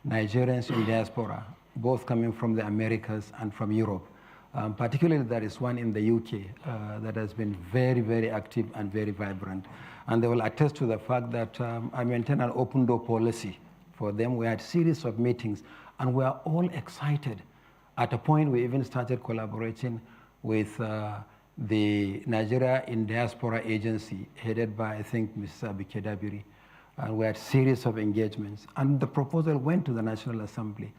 Nigerians in diaspora, both coming from the Americas and from Europe. Particularly, there is one in the UK that has been very, very active and very vibrant. And they will attest to the fact that I maintain an open door policy for them. We had series of meetings, and we are all excited. At a point, we even started collaborating with the Nigeria in Diaspora Agency, headed by, I think, Mrs. Abike Dabiri. And we had series of engagements. And the proposal went to the National Assembly.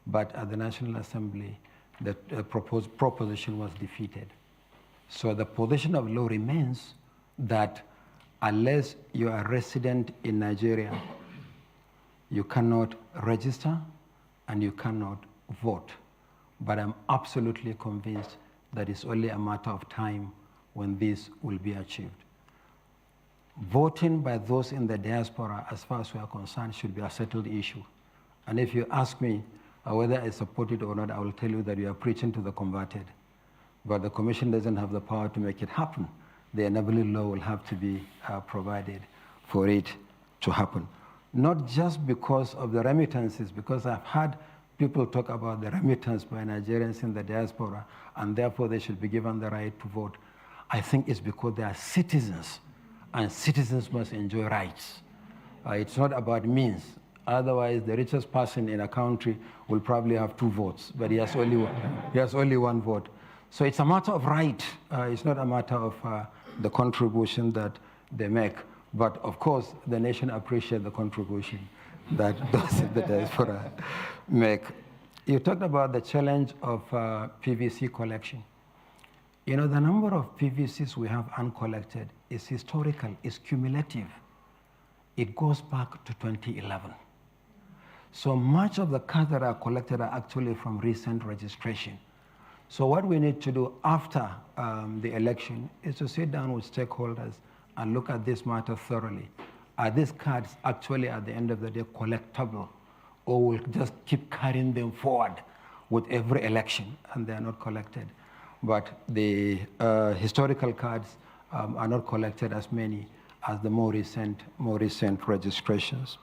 But at the National Assembly, the proposition was defeated. So the position of law remains that unless you are resident in Nigeria, you cannot register and you cannot vote. But I'm absolutely convinced that it's only a matter of time when this will be achieved. Voting by those in the diaspora, as far as we are concerned, should be a settled issue. And if you ask me whether I support it or not, I will tell you that we are preaching to the converted. But the Commission doesn't have the power to make it happen. The enabling law will have to be provided for it to happen. Not just because of the remittances, because I've had people talk about the remittance by Nigerians in the diaspora, and therefore they should be given the right to vote. I think it's because they are citizens, and citizens must enjoy rights. It's not about means. Otherwise, the richest person in a country will probably have 2 votes, but he has only one vote. So it's a matter of right. It's not a matter of the contribution that they make. But of course, the nation appreciates the contribution that those in the diaspora make. You talked about the challenge of PVC collection. You know, the number of PVCs we have uncollected is historical, is cumulative. It goes back to 2011. So much of the cards that are collected are actually from recent registration. So what we need to do after the election is to sit down with stakeholders and look at this matter thoroughly. Are these cards actually, at the end of the day, collectible, or we'll just keep carrying them forward with every election and they are not collected? But the historical cards are not collected as many as the more recent registrations.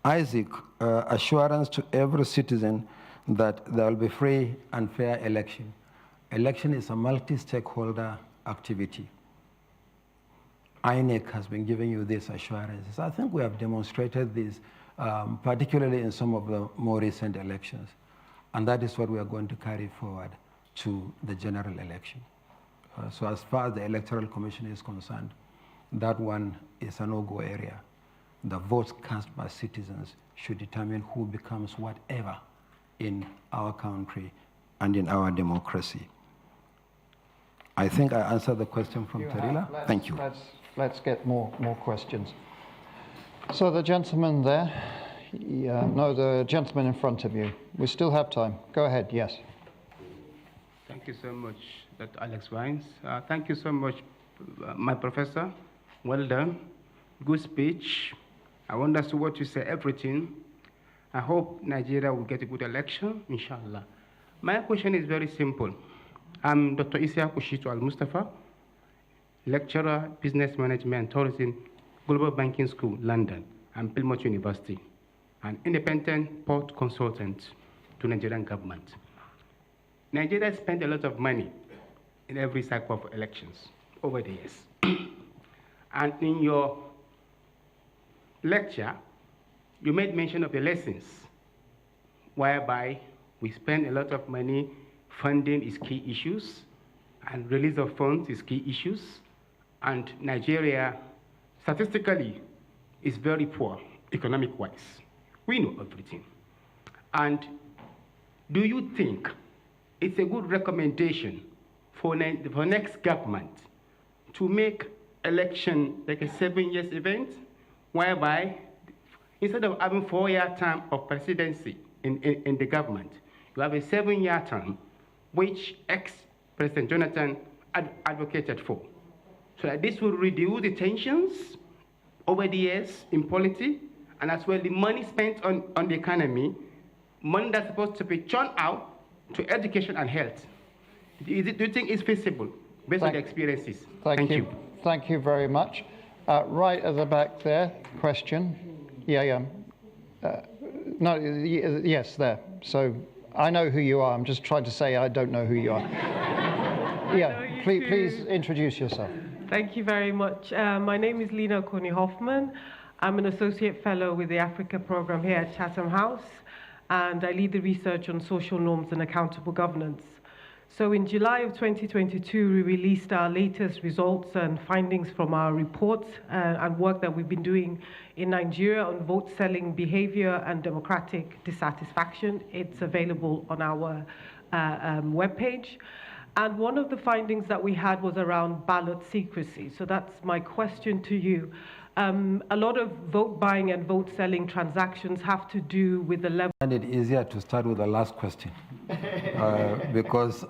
Isaac, assurance to every citizen that there will be free and fair election. Election is a multi-stakeholder activity. INEC has been giving you these assurances. I think we have demonstrated this, particularly in some of the more recent elections. And that is what we are going to carry forward to the general election. So as far as the Electoral Commission is concerned, that one is a no-go area. The votes cast by citizens should determine who becomes whatever in our country and in our democracy. I think I answered the question from Terila. Thank you. Let's get more questions. So the gentleman there, no, the gentleman in front of you. We still have time. Go ahead, yes. Thank you so much, Dr. Alex Vines. Thank you so much, my professor. Well done. Good speech. I understood what you said, everything. I hope Nigeria will get a good election, inshallah. My question is very simple. I'm Dr. Isia Kushitu Al-Mustafa, lecturer, business management and tourism, Global Banking School, London, and Plymouth University, an independent port consultant to Nigerian government. Nigeria spent a lot of money in every cycle of elections over the years. And in your lecture, you made mention of the lessons, whereby we spend a lot of money, funding is key issues, and release of funds is key issues, and Nigeria, statistically, is very poor, economic-wise. We know everything. And do you think it's a good recommendation for next government to make election like a 7-year event, whereby instead of having 4-year term of presidency in the government, you have a 7-year term, which ex-President Jonathan advocated for. So that this will reduce the tensions over the years in politics, and as well the money spent on the economy, money that's supposed to be churned out to education and health. Do you think it's feasible based on the experiences? Thank you. Thank you very much. Right at the back there, question. Yeah. No, yes, there. So I know who you are. I'm just trying to say I don't know who you are. Yeah, please introduce yourself. Thank you very much. My name is Lena Coney-Hoffman. I'm an associate fellow with the Africa program here at Chatham House, and I lead the research on social norms and accountable governance. So in July of 2022, we released our latest results and findings from our reports and work that we've been doing in Nigeria on vote selling behavior and democratic dissatisfaction. It's available on our webpage. And one of the findings that we had was around ballot secrecy. So that's my question to you. A lot of vote buying and vote selling transactions have to do with the level. I find it easier to start with the last question because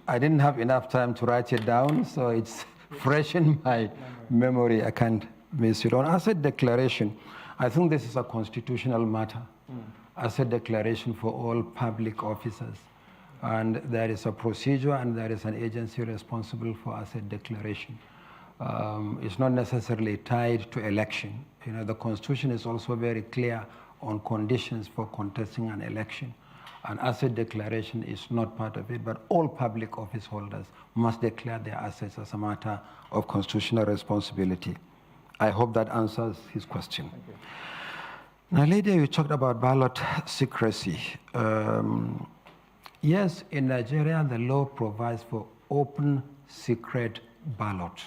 I didn't have enough time to write it down, so it's fresh in my memory. I can't miss it. On asset declaration, I think this is a constitutional matter. Asset declaration for all public officers. And there is a procedure and there is an agency responsible for asset declaration. It's not necessarily tied to election. You know, the Constitution is also very clear on conditions for contesting an election. An asset declaration is not part of it, but all public office holders must declare their assets as a matter of constitutional responsibility. I hope that answers his question. Now, later you talked about ballot secrecy. Yes, in Nigeria, the law provides for open, secret ballot.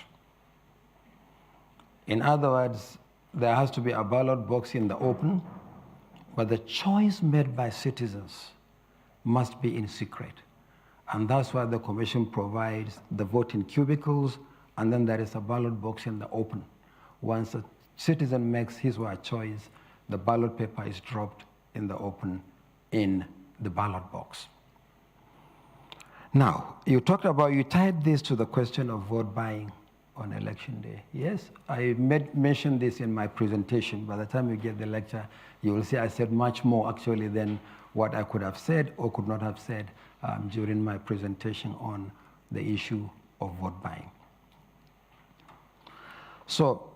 In other words, there has to be a ballot box in the open, but the choice made by citizens must be in secret. And that's why the Commission provides the voting cubicles, and then there is a ballot box in the open. Once a citizen makes his or her choice, the ballot paper is dropped in the open in the ballot box. Now, you tied this to the question of vote buying on election day. Yes, I mentioned this in my presentation. By the time you get the lecture, you will see I said much more actually than what I could have said or could not have said during my presentation on the issue of vote buying. So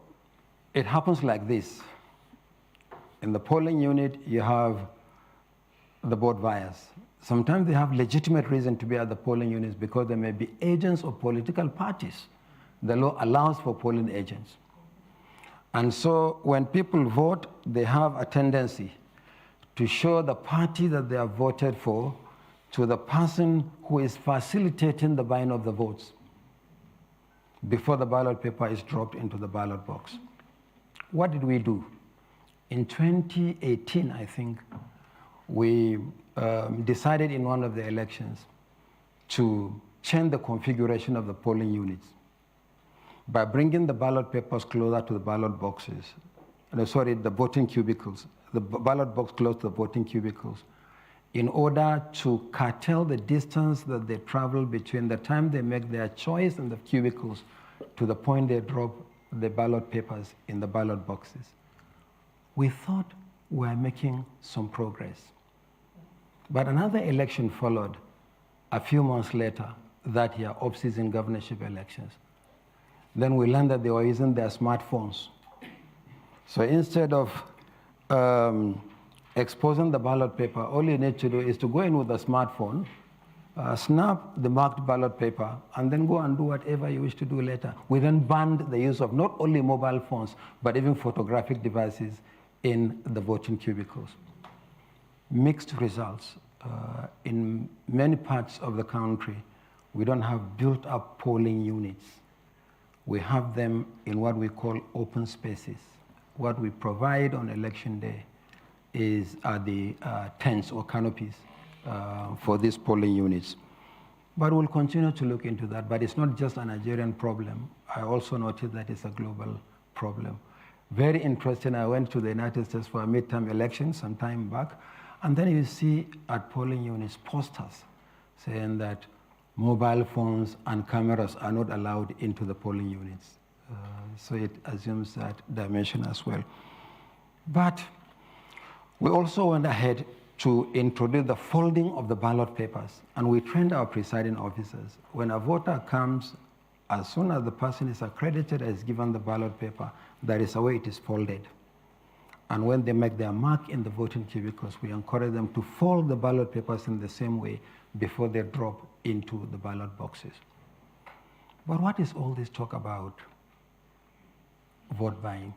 it happens like this. In the polling unit, you have the vote buyers. Sometimes they have legitimate reason to be at the polling units because they may be agents of political parties. The law allows for polling agents. And so when people vote, they have a tendency to show the party that they have voted for to the person who is facilitating the buying of the votes before the ballot paper is dropped into the ballot box. What did we do? In 2018, I think, we decided in one of the elections to change the configuration of the polling units by bringing the ballot papers closer to the ballot boxes. The voting cubicles, the ballot box close to the voting cubicles, in order to curtail the distance that they travel between the time they make their choice in the cubicles to the point they drop the ballot papers in the ballot boxes. We thought we were making some progress. But another election followed a few months later that year, off-season governorship elections. Then we learned that they were using their smartphones. So instead of exposing the ballot paper, all you need to do is to go in with a smartphone, snap the marked ballot paper, and then go and do whatever you wish to do later. We then banned the use of not only mobile phones, but even photographic devices in the voting cubicles. Mixed results. In many parts of the country, we don't have built-up polling units. We have them in what we call open spaces. What we provide on election day are the tents or canopies for these polling units. But we'll continue to look into that. But it's not just a Nigerian problem. I also noted that it's a global problem. Very interesting, I went to the United States for a midterm election some time back, and then you see at polling units posters saying that mobile phones and cameras are not allowed into the polling units. So it assumes that dimension as well. But we also went ahead to introduce the folding of the ballot papers, and we trained our presiding officers. When a voter comes, as soon as the person is accredited as given the ballot paper, there is a way it is folded. And when they make their mark in the voting cubicles, we encourage them to fold the ballot papers in the same way before they drop into the ballot boxes. But what is all this talk about vote buying?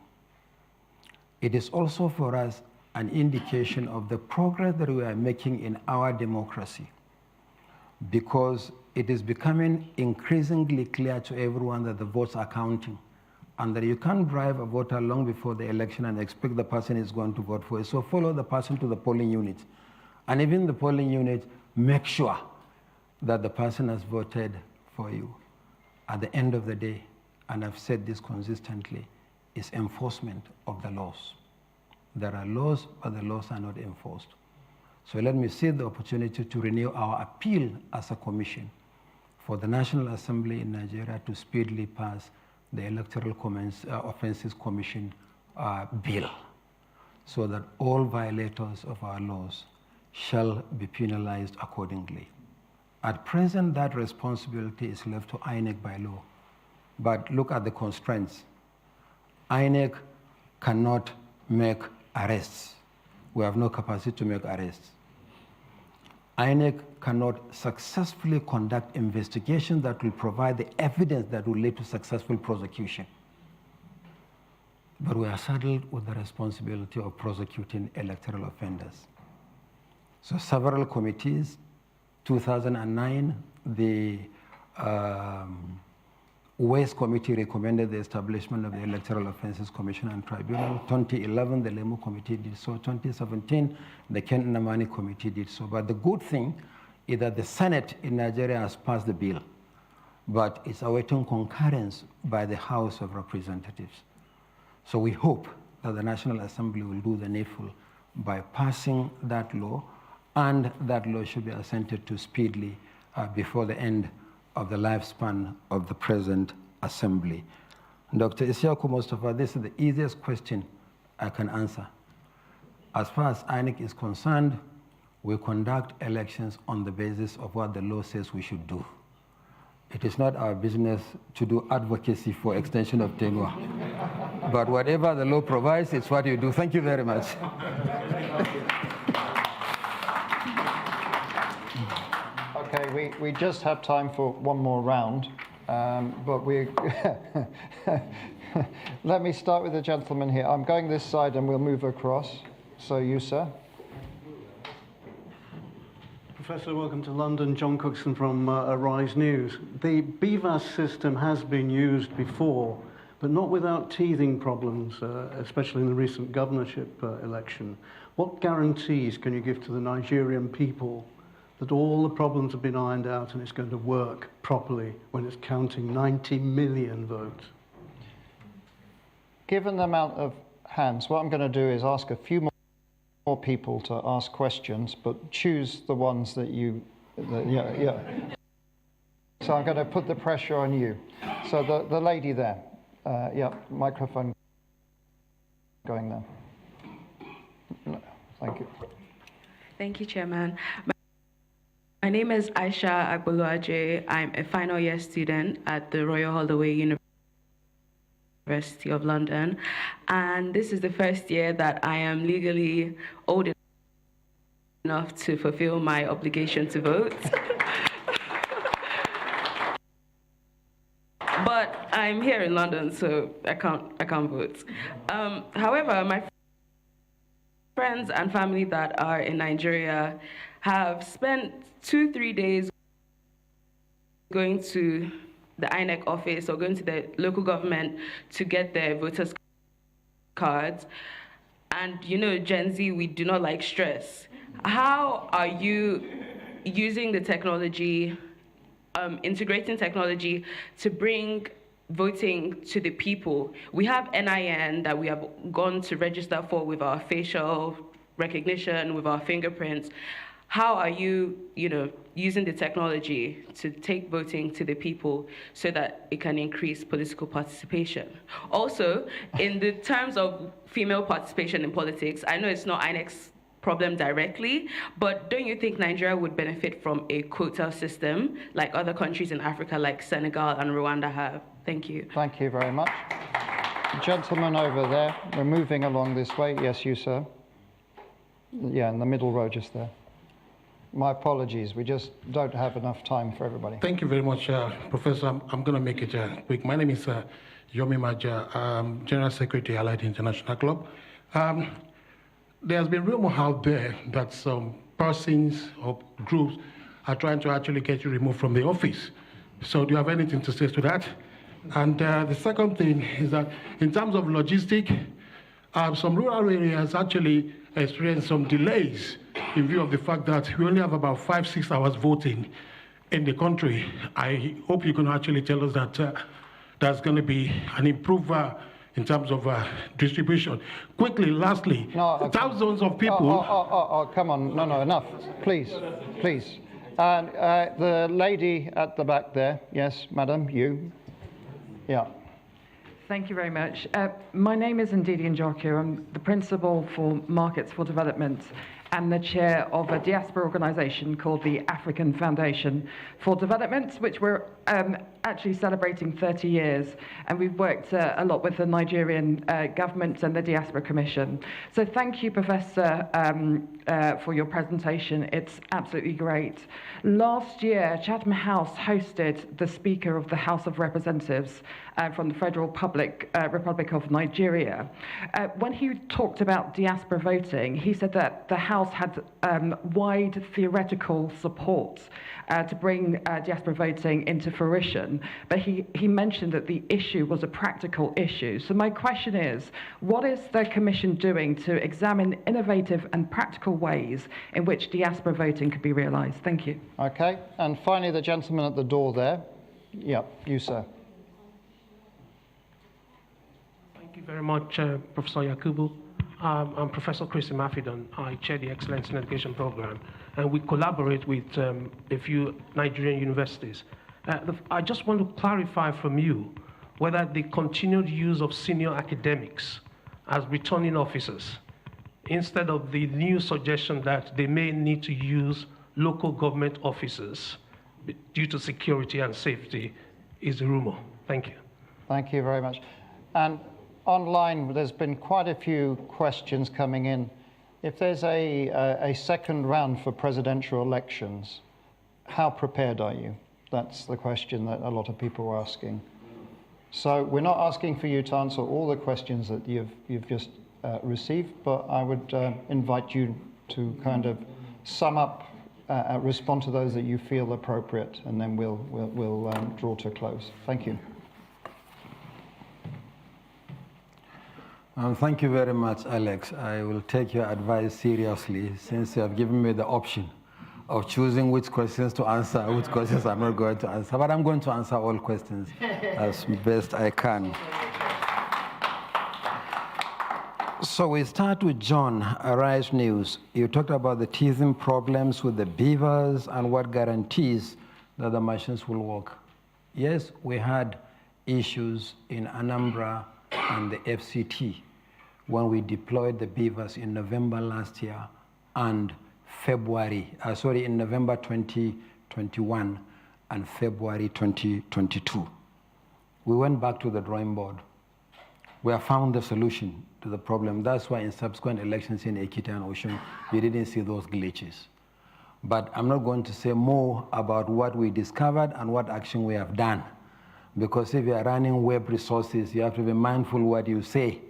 It is also for us an indication of the progress that we are making in our democracy, because it is becoming increasingly clear to everyone that the votes are counting, and that you can't drive a voter long before the election and expect the person is going to vote for you. So follow the person to the polling unit. And even the polling unit, make sure that the person has voted for you. At the end of the day, and I've said this consistently, is enforcement of the laws. There are laws, but the laws are not enforced. So let me seize the opportunity to renew our appeal as a commission for the National Assembly in Nigeria to speedily pass the Electoral Offences Commission bill, so that all violators of our laws shall be penalized accordingly. At present, that responsibility is left to INEC by law. But look at the constraints. INEC cannot make arrests. We have no capacity to make arrests. INEC cannot successfully conduct investigations that will provide the evidence that will lead to successful prosecution. But we are saddled with the responsibility of prosecuting electoral offenders. So several committees, 2009, the Waste Committee recommended the establishment of the Electoral Offences Commission and Tribunal. 2011, the Lemu Committee did so. 2017, the Ken Namani Committee did so. But the good thing is that the Senate in Nigeria has passed the bill, but it's awaiting concurrence by the House of Representatives. So we hope that the National Assembly will do the needful by passing that law, and that law should be assented to speedily before the end of the lifespan of the present assembly. Dr. Isiaku Mustafa, this is the easiest question I can answer. As far as INEC is concerned, we conduct elections on the basis of what the law says we should do. It is not our business to do advocacy for extension of tenure. But whatever the law provides, it's what you do. Thank you very much. Okay, we just have time for one more round, but we let me start with the gentleman here. I'm going this side and we'll move across. So you, sir. Professor, welcome to London. John Cookson from Arise News. The BVAS system has been used before, but not without teething problems, especially in the recent governorship election. What guarantees can you give to the Nigerian people that all the problems have been ironed out and it's going to work properly when it's counting 90 million votes? Given the amount of hands, what I'm going to do is ask a few more people to ask questions, but choose the ones that you... yeah. So I'm going to put the pressure on you. So the lady there. Yeah, microphone going there. No, thank you. Thank you, Chairman. My name is Aisha Agboluaje. I'm a final year student at the Royal Holloway University of London. And this is the first year that I am legally old enough to fulfill my obligation to vote. I'm here in London, so I can't vote. However, my friends and family that are in Nigeria have spent 2-3 days going to the INEC office or going to the local government to get their voters' cards. And you know, Gen Z, we do not like stress. How are you using the technology, integrating technology to bring voting to the people? We have NIN that we have gone to register for with our facial recognition, with our fingerprints. How are you, using the technology to take voting to the people so that it can increase political participation? Also, in the terms of female participation in politics, I know it's not INEC's problem directly, but don't you think Nigeria would benefit from a quota system like other countries in Africa, like Senegal and Rwanda have? Thank you. Thank you very much. Gentleman over there, we're moving along this way. Yes, you, sir. Yeah, in the middle row just there. My apologies, we just don't have enough time for everybody. Thank you very much, Professor. I'm going to make it quick. My name is Yomi Maja, General Secretary, Allied International Club. There has been rumor out there that some persons or groups are trying to actually get you removed from the office. So do you have anything to say to that? And the second thing is that in terms of logistics, some rural areas actually experience some delays in view of the fact that we only have about 5-6 hours voting in the country. I hope you can actually tell us that there's going to be an improvement in terms of distribution. Quickly, lastly, thousands of people... Come on, no, enough, please. And the lady at the back there, yes, madam, you. Yeah. Thank you very much. My name is Ndidi Njoku. I'm the principal for Markets for Development and the chair of a diaspora organization called the African Foundation for Development, which we're actually celebrating 30 years. And we've worked a lot with the Nigerian government and the Diaspora Commission. So thank you, Professor, for your presentation. It's absolutely great. Last year, Chatham House hosted the Speaker of the House of Representatives from the Federal Republic of Nigeria. When he talked about diaspora voting, he said that the House had wide theoretical support to bring diaspora voting into fruition, but he mentioned that the issue was a practical issue. So my question is, what is the Commission doing to examine innovative and practical ways in which diaspora voting could be realised? Thank you. Okay, and finally the gentleman at the door there. Yeah, you, sir. Thank you very much, Professor Yakubu. I'm Professor Chris Mafidon. I chair the Excellence in Education Program, and we collaborate with a few Nigerian universities. I just want to clarify from you whether the continued use of senior academics as returning officers, instead of the new suggestion that they may need to use local government officers due to security and safety, is a rumor. Thank you. Thank you very much. And online, there's been quite a few questions coming in. If there's a second round for presidential elections, how prepared are you? That's the question that a lot of people are asking. So we're not asking for you to answer all the questions that you've just received, but I would invite you to kind of sum up, respond to those that you feel appropriate, and then we'll draw to a close. Thank you. Thank you very much, Alex. I will take your advice seriously, since you have given me the option of choosing which questions to answer, which questions I'm not going to answer. But I'm going to answer all questions as best I can. So we start with John, Arise News. You talked about the teething problems with the beavers and what guarantees that the machines will work. Yes, we had issues in Anambra and the FCT when we deployed the beavers in November last year and in November 2021 and February 2022. We went back to the drawing board. We have found the solution to the problem. That's why in subsequent elections in Ekiti and Osun, you didn't see those glitches. But I'm not going to say more about what we discovered and what action we have done. because if you are running web resources, you have to be mindful what you say,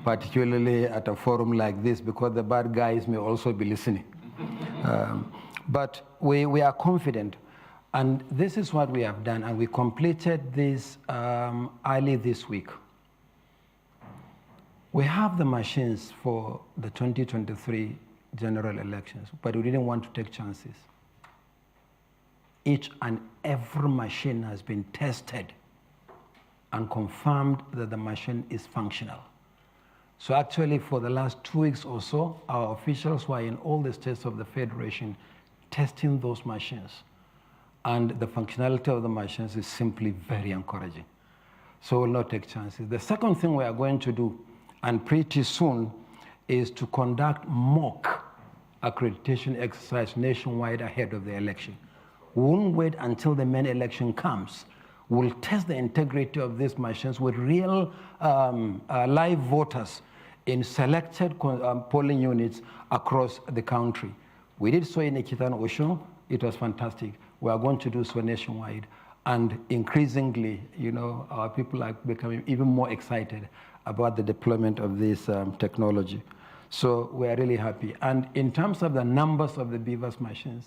particularly at a forum like this, because the bad guys may also be listening. But we are confident, and this is what we have done, and we completed this early this week. We have the machines for the 2023 general elections, but we didn't want to take chances. Each and every machine has been tested and confirmed that the machine is functional. So actually, for the last 2 weeks or so, our officials were in all the states of the Federation testing those machines. And the functionality of the machines is simply very encouraging. So we'll not take chances. The second thing we are going to do, and pretty soon, is to conduct mock accreditation exercise nationwide ahead of the election. We won't wait until the main election comes. We'll test the integrity of these machines with real live voters in selected polling units across the country. We did so in Chatham. It was fantastic. We are going to do so nationwide. And increasingly, you know, our people are becoming even more excited about the deployment of this technology. So we are really happy. And in terms of the numbers of the BVAS machines,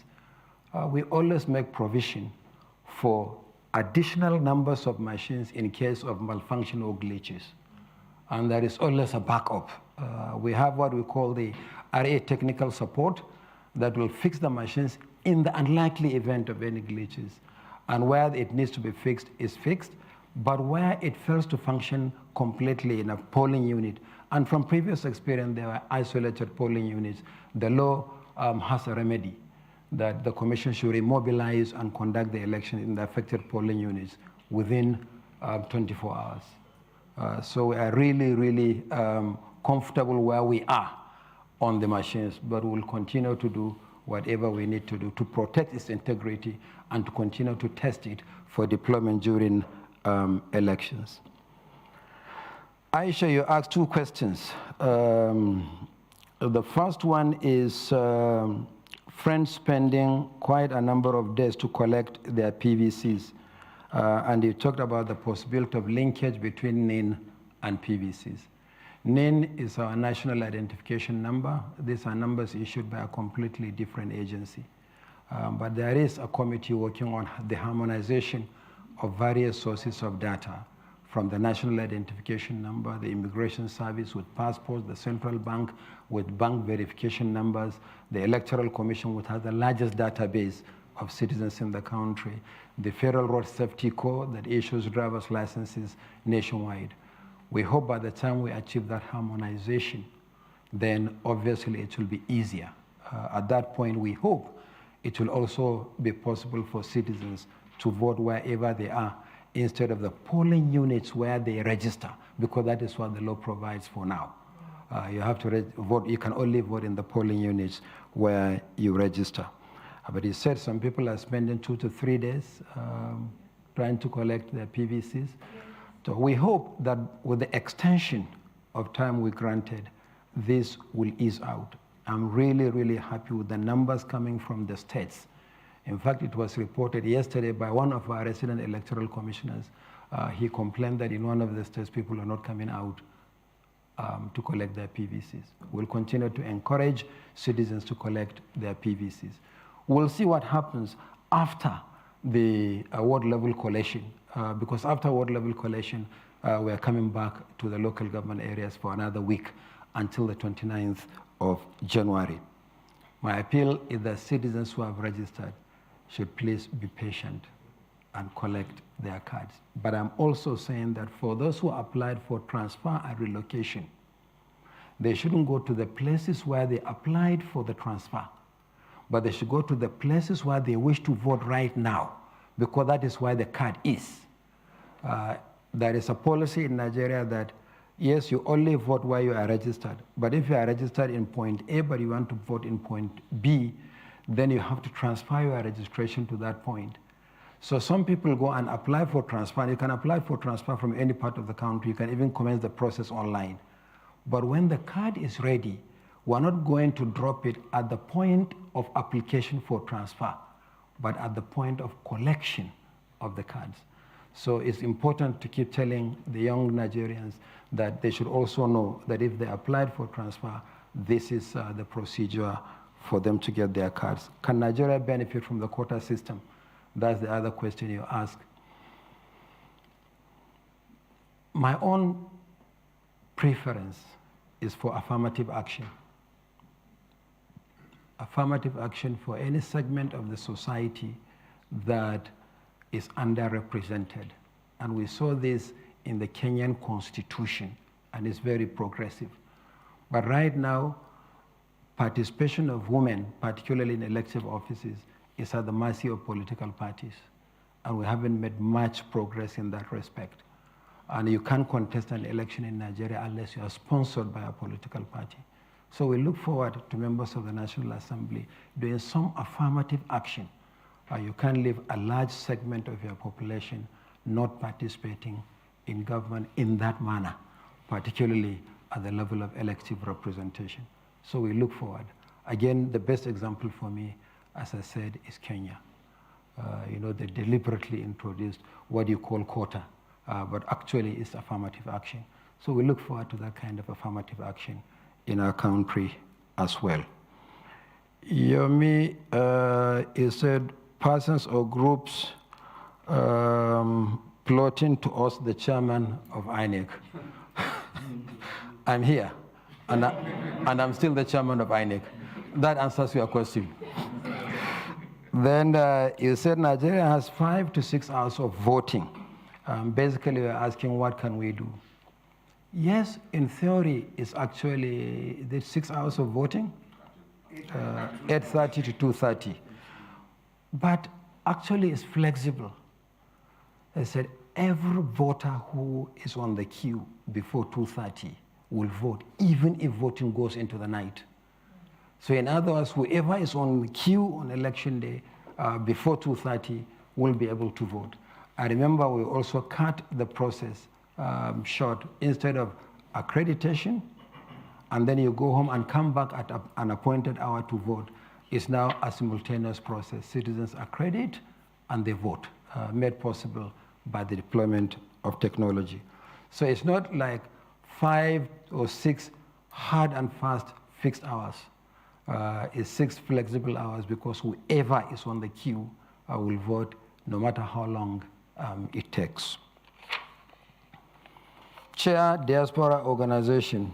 we always make provision for additional numbers of machines in case of malfunction or glitches. And there is always a backup. We have what we call the RA technical support that will fix the machines in the unlikely event of any glitches. And where it needs to be fixed is fixed, but where it fails to function completely in a polling unit, and from previous experience, there are isolated polling units, the law has a remedy that the commission should immobilize and conduct the election in the affected polling units within 24 hours. So we are really, really comfortable where we are on the machines, but we'll continue to do whatever we need to do to protect its integrity and to continue to test it for deployment during elections. Aisha, you asked 2 questions. The first one is friends spending quite a number of days to collect their PVCs. And you talked about the possibility of linkage between NIN and PVCs. NIN is our national identification number. These are numbers issued by a completely different agency. But there is a committee working on the harmonization of various sources of data, from the national identification number, the immigration service with passports, the central bank with bank verification numbers, the electoral commission, which has the largest database of citizens in the country, the Federal Road Safety Corps that issues driver's licenses nationwide. We hope by the time we achieve that harmonization, then obviously it will be easier. At that point, we hope it will also be possible for citizens to vote wherever they are, instead of the polling units where they register, because that is what the law provides for now. You have to vote, you can only vote in the polling units where you register. But he said some people are spending 2 to 3 days trying to collect their PVCs. So we hope that with the extension of time we granted, this will ease out. I'm really, really happy with the numbers coming from the states. In fact, it was reported yesterday by one of our resident electoral commissioners. He complained that in one of the states, people are not coming out to collect their PVCs. We'll continue to encourage citizens to collect their PVCs. We'll see what happens after the ward level collation, because after ward level collation, we're coming back to the local government areas for another week until the 29th of January. My appeal is that citizens who have registered should please be patient and collect their cards. But I'm also saying that for those who applied for transfer and relocation, they shouldn't go to the places where they applied for the transfer, but they should go to the places where they wish to vote right now, because that is where the card is. There is a policy in Nigeria that, yes, you only vote where you are registered, but if you are registered in point A, but you want to vote in point B, then you have to transfer your registration to that point. So some people go and apply for transfer. You can apply for transfer from any part of the country. You can even commence the process online. But when the card is ready, we're not going to drop it at the point of application for transfer, but at the point of collection of the cards. So it's important to keep telling the young Nigerians that they should also know that if they applied for transfer, this is the procedure for them to get their cards. Can Nigeria benefit from the quota system? That's the other question you ask. My own preference is for affirmative action. Affirmative action for any segment of the society that is underrepresented. And we saw this in the Kenyan constitution, and it's very progressive. But right now, participation of women, particularly in elective offices, is at the mercy of political parties. And we haven't made much progress in that respect. And you can't contest an election in Nigeria unless you are sponsored by a political party. So we look forward to members of the National Assembly doing some affirmative action. You can't leave a large segment of your population not participating in government in that manner, particularly at the level of elective representation. So we look forward. Again, the best example for me, as I said, is Kenya. They deliberately introduced what you call quota, but actually it's affirmative action. So we look forward to that kind of affirmative action in our country as well. Yomi, he said, persons or groups plotting to oust the chairman of INEC. I'm here, and I'm still the chairman of INEC. That answers your question. Then you said Nigeria has 5 to 6 hours of voting. Basically, we're asking, what can we do? Yes, in theory, it's actually the 6 hours of voting, 8:30 to 2:30. But actually, it's flexible. I said, every voter who is on the queue before 2:30 will vote, even if voting goes into the night. So in other words, whoever is on the queue on election day before 2:30 will be able to vote. I remember we also cut the process short. Instead of accreditation, and then you go home and come back at an appointed hour to vote, it's now a simultaneous process. Citizens accredit and they vote, made possible by the deployment of technology. So it's not like 5 or 6 hard and fast fixed hours. It's 6 flexible hours, because whoever is on the queue will vote no matter how long it takes. Chair, Diaspora Organization.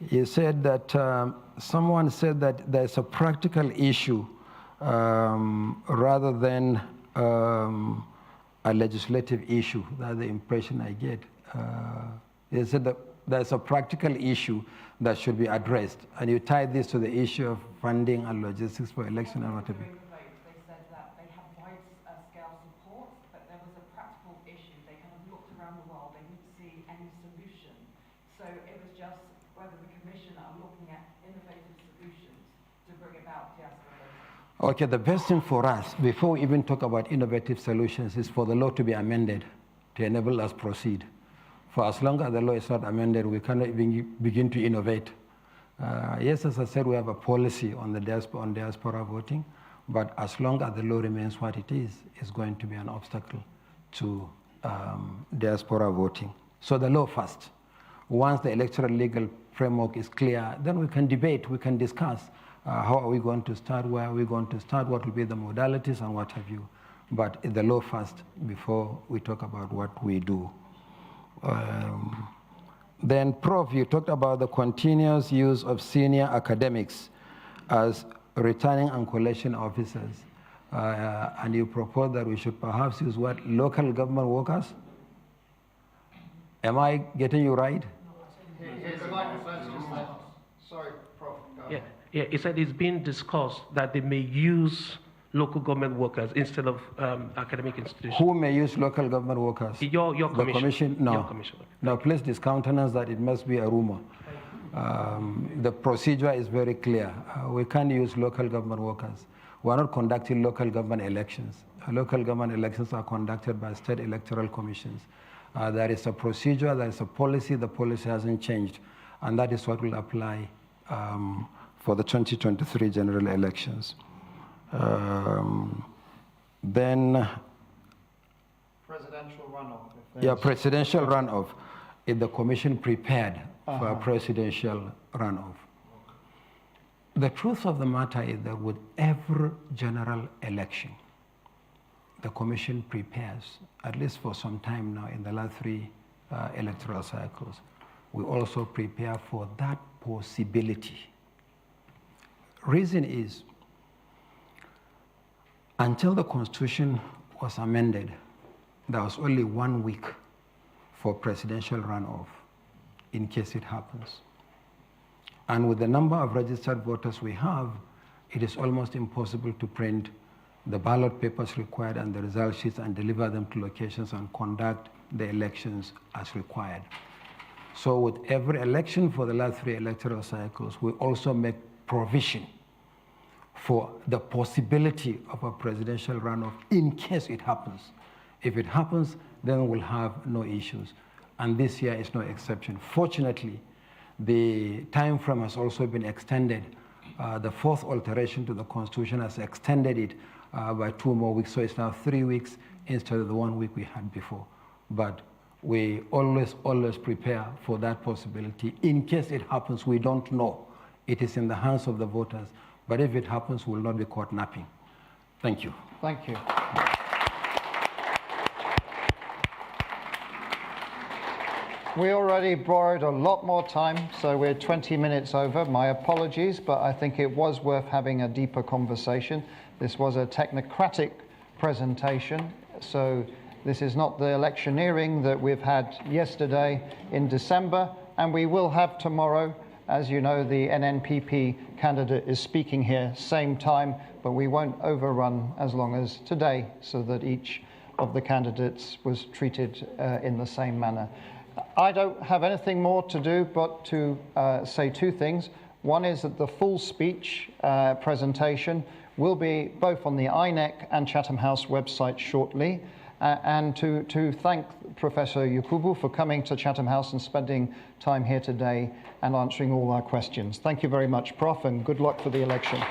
He said that someone said that there's a practical issue rather than a legislative issue. That's the impression I get. He said that there's a practical issue that should be addressed, and you tie this to the issue of funding and logistics for election and whatever. They said that they have wide-scale support, but there was a practical issue. They kind of looked around the world, they didn't see any solution. So it was just whether the Commission are looking at innovative solutions to bring about diaspora. Okay, the best thing for us, before we even talk about innovative solutions, is for the law to be amended to enable us proceed. For as long as the law is not amended, we cannot even begin to innovate. Yes, as I said, we have a policy on diaspora voting, but as long as the law remains what it is, it's going to be an obstacle to diaspora voting. So the law first. Once the electoral legal framework is clear, then we can debate, we can discuss how are we going to start, where are we going to start, what will be the modalities and what have you. But the law first before we talk about what we do. Then, Prof, you talked about the continuous use of senior academics as returning and collection officers. And you propose that we should perhaps use what? Local government workers? Am I getting you right? Sorry, Prof. Yeah, it said it's being discussed that they may use local government workers instead of academic institutions. Who may use local government workers? Your commission. The commission? No. Your commission. No, please discountenance that it must be a rumor. The procedure is very clear. We can't use local government workers. We are not conducting local government elections. Local government elections are conducted by state electoral commissions. There is a procedure, there is a policy, the policy hasn't changed. And that is what will apply for the 2023 general elections. Then presidential runoff. Yeah, presidential runoff. Is the commission prepared for a presidential runoff? The truth of the matter is that with every general election, the commission prepares, at least for some time now in the last 3 electoral cycles, we also prepare for that possibility. Reason is, until the Constitution was amended, there was only 1 week for presidential runoff in case it happens. And with the number of registered voters we have, it is almost impossible to print the ballot papers required and the result sheets and deliver them to locations and conduct the elections as required. So with every election for the last 3 electoral cycles, we also make provision for the possibility of a presidential runoff in case it happens. If it happens, then we'll have no issues. And this year is no exception. Fortunately, the time frame has also been extended. The 4th alteration to the Constitution has extended it by 2 more weeks, so it's now 3 weeks instead of the 1 week we had before. But we always prepare for that possibility. In case it happens, we don't know. It is in the hands of the voters. But if it happens, we'll not be caught napping. Thank you. Thank you. We already borrowed a lot more time, so we're 20 minutes over. My apologies, but I think it was worth having a deeper conversation. This was a technocratic presentation, so this is not the electioneering that we've had yesterday in December, and we will have tomorrow. As you know, the NNPP candidate is speaking here, same time, but we won't overrun as long as today, so that each of the candidates was treated in the same manner. I don't have anything more to do but to say 2 things. One is that the full speech presentation will be both on the INEC and Chatham House website shortly. And to thank Professor Yakubu for coming to Chatham House and spending time here today and answering all our questions. Thank you very much, Prof, and good luck for the election.